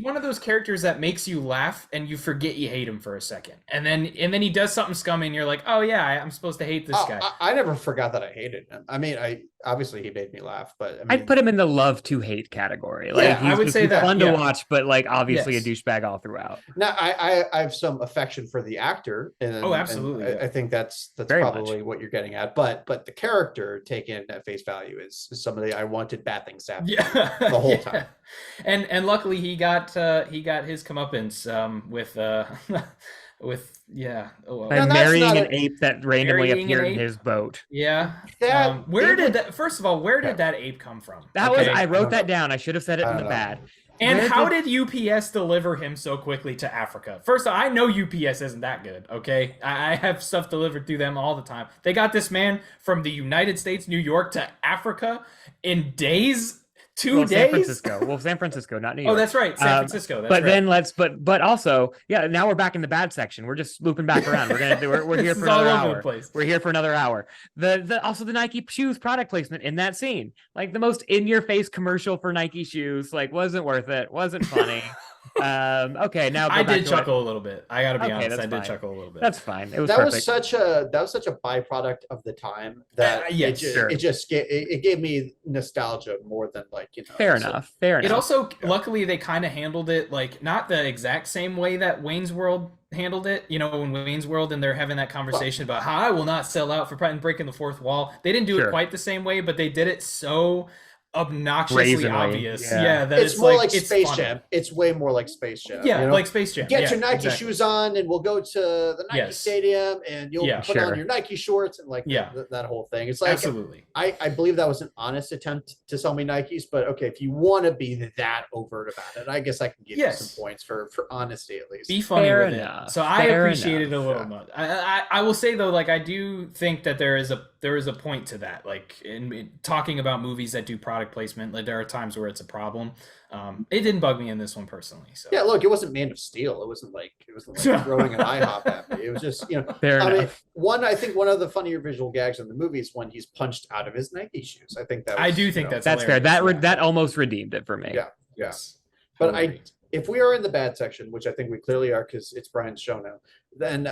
one of those characters that makes you laugh and you forget you hate him for a second, and then he does something scummy and you're like, oh yeah, I'm supposed to hate this guy. I never forgot that I hated him. I mean, obviously he made me laugh, but I mean, I'd put him in the love to hate category. Like, yeah, I would say that fun to watch, but like obviously yes. a douchebag all throughout. Now I have some affection for the actor, and oh, absolutely. And I think that's Very probably much what you're getting at. But the character taken at face value is somebody I wanted bad things to happen the whole time. And luckily he got his comeuppance with by marrying an ape that randomly appeared in his boat. Yeah. That First of all, where did that ape come from? I wrote that down. I should have said it in the bad. And how did UPS deliver him so quickly to Africa? First of all, I know UPS isn't that good, okay? I have stuff delivered through them all the time. They got this man from the United States, New York, to Africa in days. 2 days. San Francisco, not New York. Oh, that's right, San Francisco. That's but right. then but also, yeah. Now we're back in the bad section. We're just looping back around. We're here for another hour. We're here for another hour. Also the Nike shoes product placement in that scene, like the most in-your-face commercial for Nike shoes, like wasn't worth it. Wasn't funny. Okay, now I did chuckle a little bit. I gotta be honest, I did chuckle a little bit. That's fine. It was that perfect. was such a byproduct of the time that it gave me nostalgia more than like, you know. Fair enough. It also luckily they kind of handled it like not the exact same way that Wayne's World handled it. You know, in Wayne's World, and they're having that conversation about how I will not sell out for pride and breaking the fourth wall. They didn't do it quite the same way, but they did it so obnoxiously obvious. Yeah, that it's more like Space Jam. It's way more like Space Jam. Yeah, you know? Like Space Jam. Get your Nike shoes on, and we'll go to the Nike Stadium, and you'll put on your Nike shorts, and like that whole thing. It's like absolutely. I believe that was an honest attempt to sell me Nikes, but okay, if you want to be that overt about it, I guess I can give you some points for honesty at least. Be funny with it. So I appreciate it a little much. I will say though, like I do think that there is a point to that. Like in talking about movies that do product placement, like there are times where it's a problem. It didn't bug me in this one personally. So yeah, look, it wasn't Man of Steel. It wasn't like throwing an IHOP at me. It was just, you know, I think one of the funnier visual gags in the movie is when he's punched out of his Nike shoes. I think I do think that's fair. That almost redeemed it for me. Yeah, yes. But if we are in the bad section, which I think we clearly are because it's Brian's show now, then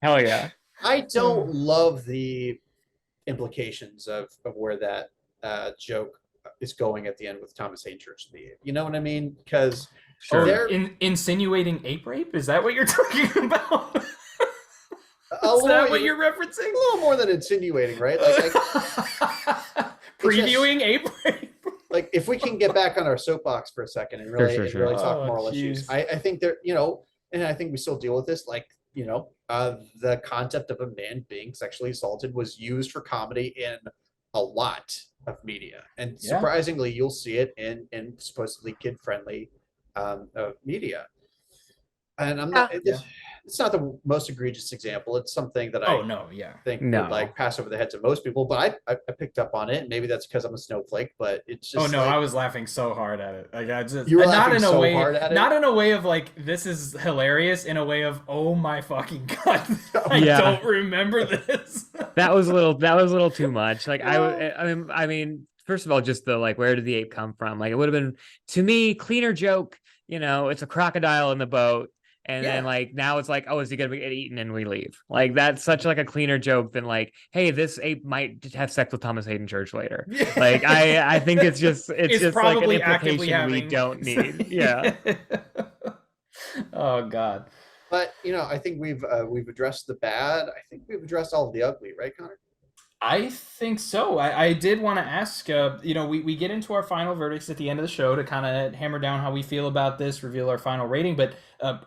hell yeah. I don't love the implications of where that joke is going at the end with Thomas Hayden Church. You know what I mean? Because they're insinuating ape rape. Is that what you're talking about? Is that what you're referencing? A little more than insinuating, right? Like previewing ape rape. Like if we can get back on our soapbox for a second and really talk moral issues, I think there, you know, and I think we still deal with this, like, you know, the concept of a man being sexually assaulted was used for comedy in a lot of media, and surprisingly you'll see it in supposedly kid-friendly media. And I'm not it's not the most egregious example. It's something that I think would like pass over the heads of most people, but I picked up on it, and maybe that's because I'm a snowflake, but it's just I was laughing so hard at it. Like I just you were laughing so hard at it? Not in a way of like this is hilarious, in a way of oh my fucking god, I don't remember this. that was a little too much. Like I mean first of all, just the like where did the ape come from? Like it would have been, to me, cleaner joke, you know, it's a crocodile in the boat. And then like now it's like, oh, is he gonna get eaten and we leave? Like that's such like a cleaner joke than like, hey, this ape might have sex with Thomas Hayden Church later. Like I think it's just like an implication we don't need. Yeah. Oh God. But you know, I think we've addressed the bad. I think we've addressed all of the ugly, right, Connor? I think so. I did want to ask, we get into our final verdicts at the end of the show to kind of hammer down how we feel about this, reveal our final rating. But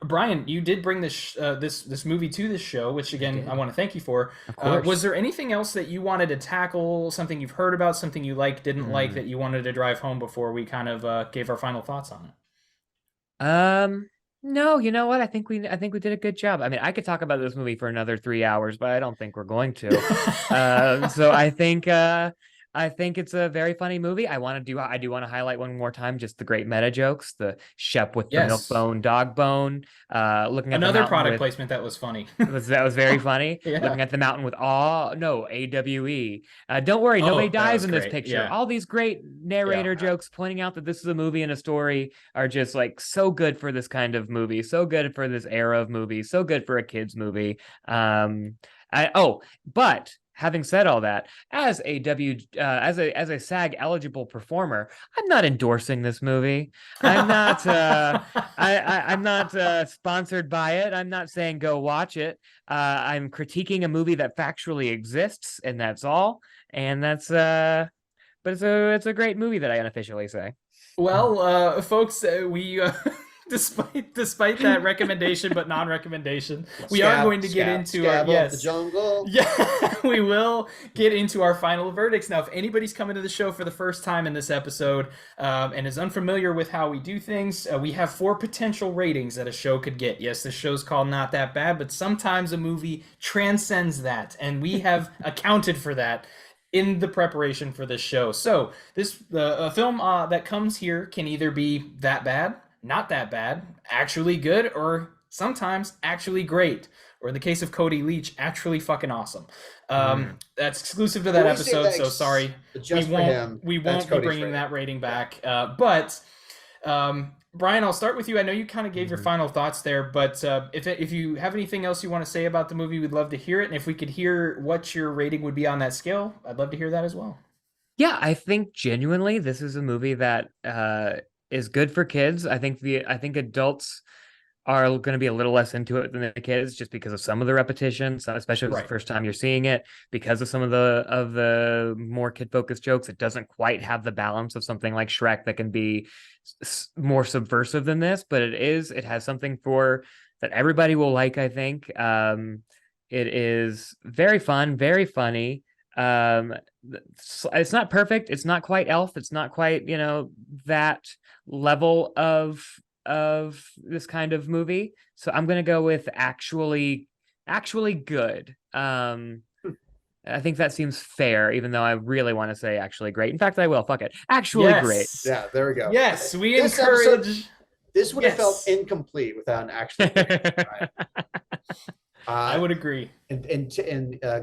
Brian, you did bring this movie to this show, which I again I did. want to thank you for. Of Was course. there anything else that you wanted to tackle, something you've heard about, something you like, didn't like, Hmm. that you wanted to drive home before we kind of gave our final thoughts on Um, no, you know what? I think we did a good job. I mean, I could talk about this movie for another 3 hours, but I don't think we're going to. So it? I think it's a very funny movie. I do want to highlight one more time just the great meta jokes, the Shep with the milk Yes. bone, dog bone, looking at the Another mountain product with placement that was funny. that was very funny. Yeah. Looking at the mountain with awe, no, AWE. Don't worry, nobody Oh, that dies was in this great. picture. Yeah. All these great Yeah. narrator jokes pointing out that this is a movie and a story are just like so good for this kind of movie, so good for this era of movies, so good for a kids movie. Um, but having said all that, as a SAG eligible performer, I'm not endorsing this movie. I'm not. I'm not sponsored by it. I'm not saying go watch it. I'm critiquing a movie that factually exists, and that's all. And that's but it's a great movie that I unofficially say. Well, folks, we despite that recommendation but non-recommendation, we are going to get into our, Scab of the yes. jungle. Yeah, we will get into our final verdicts. Now, if anybody's coming to the show for the first time in this episode and is unfamiliar with how we do things, we have 4 potential ratings that a show could get. Yes, this show's called Not That Bad, but sometimes a movie transcends that, and we have accounted for that in the preparation for this show. So this a film that comes here can either be that bad, not that bad, actually good, or sometimes actually great. Or in the case of Cody Leach, actually fucking awesome. Mm. That's exclusive to When that we say episode, that so sorry we just for won't him, we that's won't be Cody's bringing rating. that rating Yeah. back. But Brian, I'll start with you. I know you kind of gave your Mhm. final thoughts there, but if you have anything else you want to say about the movie, we'd love to hear it. And if we could hear what your rating would be on that scale, I'd love to hear that as well. Yeah, I think genuinely this is a movie that is good for kids. I think adults are going to be a little less into it than the kids just because of some of the repetition, so especially if it's the Right. first time you're seeing it, because of some of the more kid focused jokes. It doesn't quite have the balance of something like Shrek that can be more subversive than this, but it has something for that everybody will like, I think. It is very fun, very funny. Um, it's not perfect. It's not quite Elf. It's not quite, that level of this kind of movie. So I'm gonna go with actually good. I think that seems fair, even though I really want to say actually great. In fact, I will. Fuck it. Actually great. Yes. Yeah, there we go. Yes, we This episode, encourage. this would have felt Yes. incomplete without an actual. Right? I would agree. And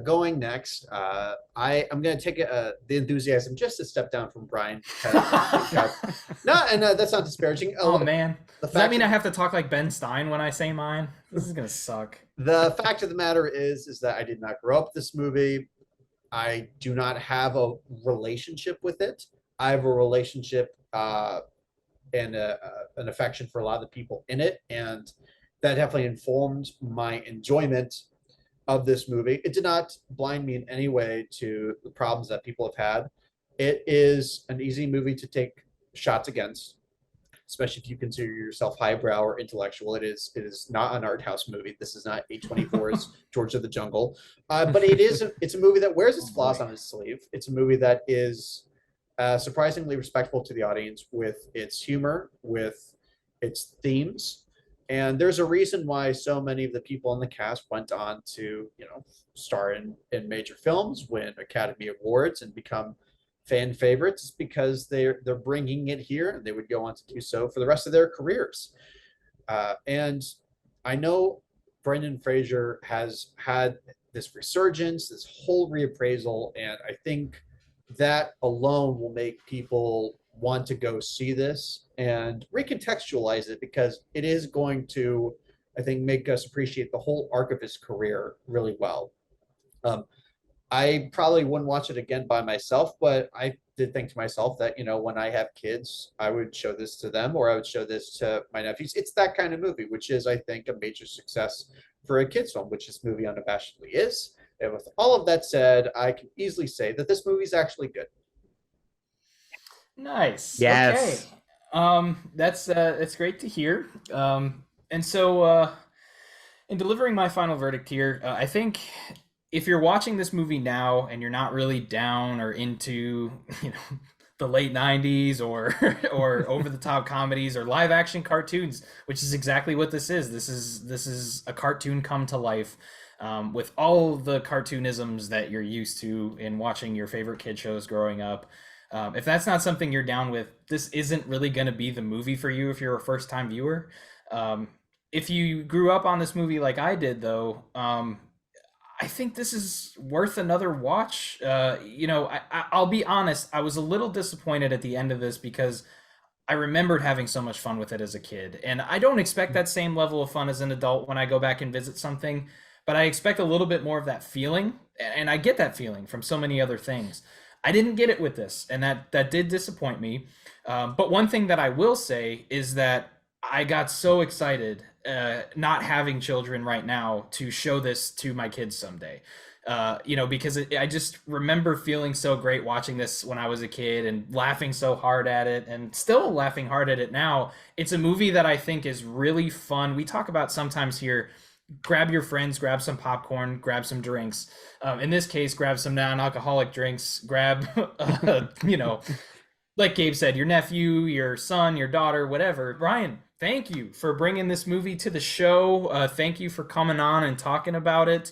going next, I'm going to take the enthusiasm just a step down from Brian. No, and that's not disparaging. Oh man, the does that fact mean that- I have to talk like Ben Stein when I say mine? This is gonna suck. The fact of the matter is that I did not grow up with this movie. I do not have a relationship with it. I have a relationship and an affection for a lot of the people in it, and that definitely informed my enjoyment of this movie. It did not blind me in any way to the problems that people have had. It is an easy movie to take shots against, especially if you consider yourself highbrow or intellectual. It is not an art house movie. This is not A24's George of the Jungle, but it's a movie that wears its flaws on its sleeve. It's a movie that is surprisingly respectful to the audience with its humor, with its themes. And there's a reason why so many of the people in the cast went on to, star in major films, win Academy Awards, and become fan favorites, because they're bringing it here, and they would go on to do so for the rest of their careers. And I know Brendan Fraser has had this resurgence, this whole reappraisal, and I think that alone will make people want to go see this and recontextualize it, because it is going to, I think, make us appreciate the whole arc of his career really well. I probably wouldn't watch it again by myself, but I did think to myself that, when I have kids, I would show this to them, or I would show this to my nephews. It's that kind of movie, which is, I think, a major success for a kids film, which this movie unabashedly is. And with all of that said, I can easily say that this movie is actually good. Nice. Yes. Okay. That's great to hear. And so in delivering my final verdict here, I think if you're watching this movie now and you're not really down or into, the late 90s or or over the top comedies or live action cartoons, which is exactly what this is. This is a cartoon come to life. With all the cartoonisms that you're used to in watching your favorite kid shows growing up. If that's not something you're down with, this isn't really going to be the movie for you if you're a first time viewer. If you grew up on this movie like I did, though, I think this is worth another watch. I'll be honest, I was a little disappointed at the end of this because I remembered having so much fun with it as a kid. And I don't expect that same level of fun as an adult when I go back and visit something, but I expect a little bit more of that feeling. And I get that feeling from so many other things. I didn't get it with this, and that did disappoint me. But one thing that I will say is that I got so excited not having children right now to show this to my kids someday. Because I just remember feeling so great watching this when I was a kid and laughing so hard at it and still laughing hard at it now. It's a movie that I think is really fun. We talk about sometimes here, grab your friends, grab some popcorn, grab some drinks. In this case, grab some non-alcoholic drinks, grab, like Gabe said, your nephew, your son, your daughter, whatever. Brian, thank you for bringing this movie to the show. Thank you for coming on and talking about it.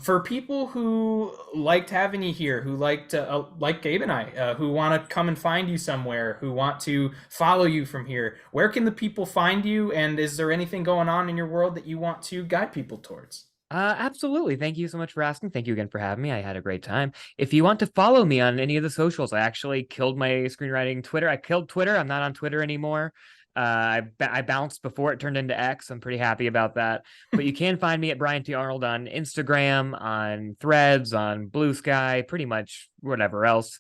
For people who liked having you here, who liked, like Gabe and I, who want to come and find you somewhere, who want to follow you from here, where can the people find you? And is there anything going on in your world that you want to guide people towards? Absolutely. Thank you so much for asking. Thank you again for having me. I had a great time. If you want to follow me on any of the socials, I actually killed my screenwriting Twitter. I killed Twitter. I'm not on Twitter anymore. I bounced before it turned into X. I'm pretty happy about that. But you can find me at Brian T. Arnold on Instagram, on Threads, on Blue Sky, pretty much whatever else.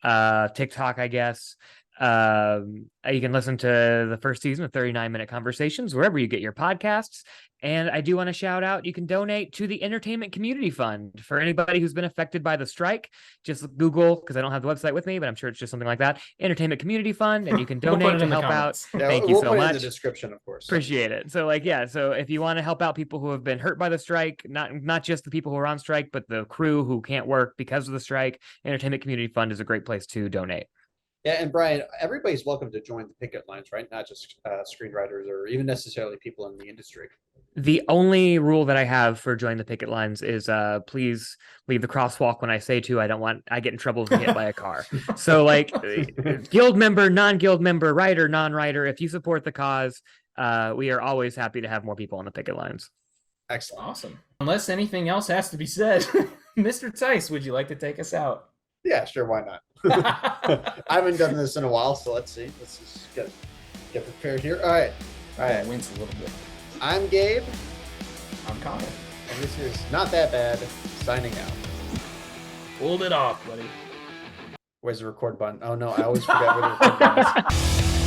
TikTok, I guess. You can listen to the first season of 39-Minute Conversations wherever you get your podcasts. And I do want to shout out, you can donate to the Entertainment Community Fund for anybody who's been affected by the strike. Just Google, because I don't have the website with me, but I'm sure it's just something like that. Entertainment Community Fund, and you can donate to help out. Yeah, Thank you we'll so put much. It in the description, of course. Appreciate it. So so if you want to help out people who have been hurt by the strike, not just the people who are on strike, but the crew who can't work because of the strike, Entertainment Community Fund is a great place to donate. Yeah, and Brian, everybody's welcome to join the picket lines, right? Not just screenwriters or even necessarily people in the industry. The only rule that I have for joining the picket lines is please leave the crosswalk when I say to. I get in trouble if hit by a car. So guild member, non-guild member, writer, non-writer, if you support the cause, we are always happy to have more people on the picket lines. Excellent. Awesome. Unless anything else has to be said, Mr. Tice, would you like to take us out? Yeah, sure. Why not? I haven't done this in a while, so let's see. Let's just get prepared here. All right. Wince a little bit. I'm Gabe. I'm Connor. And this is Not That Bad, signing out. Pulled it off, buddy. Where's the record button? Oh, no, I always forget where the record button is.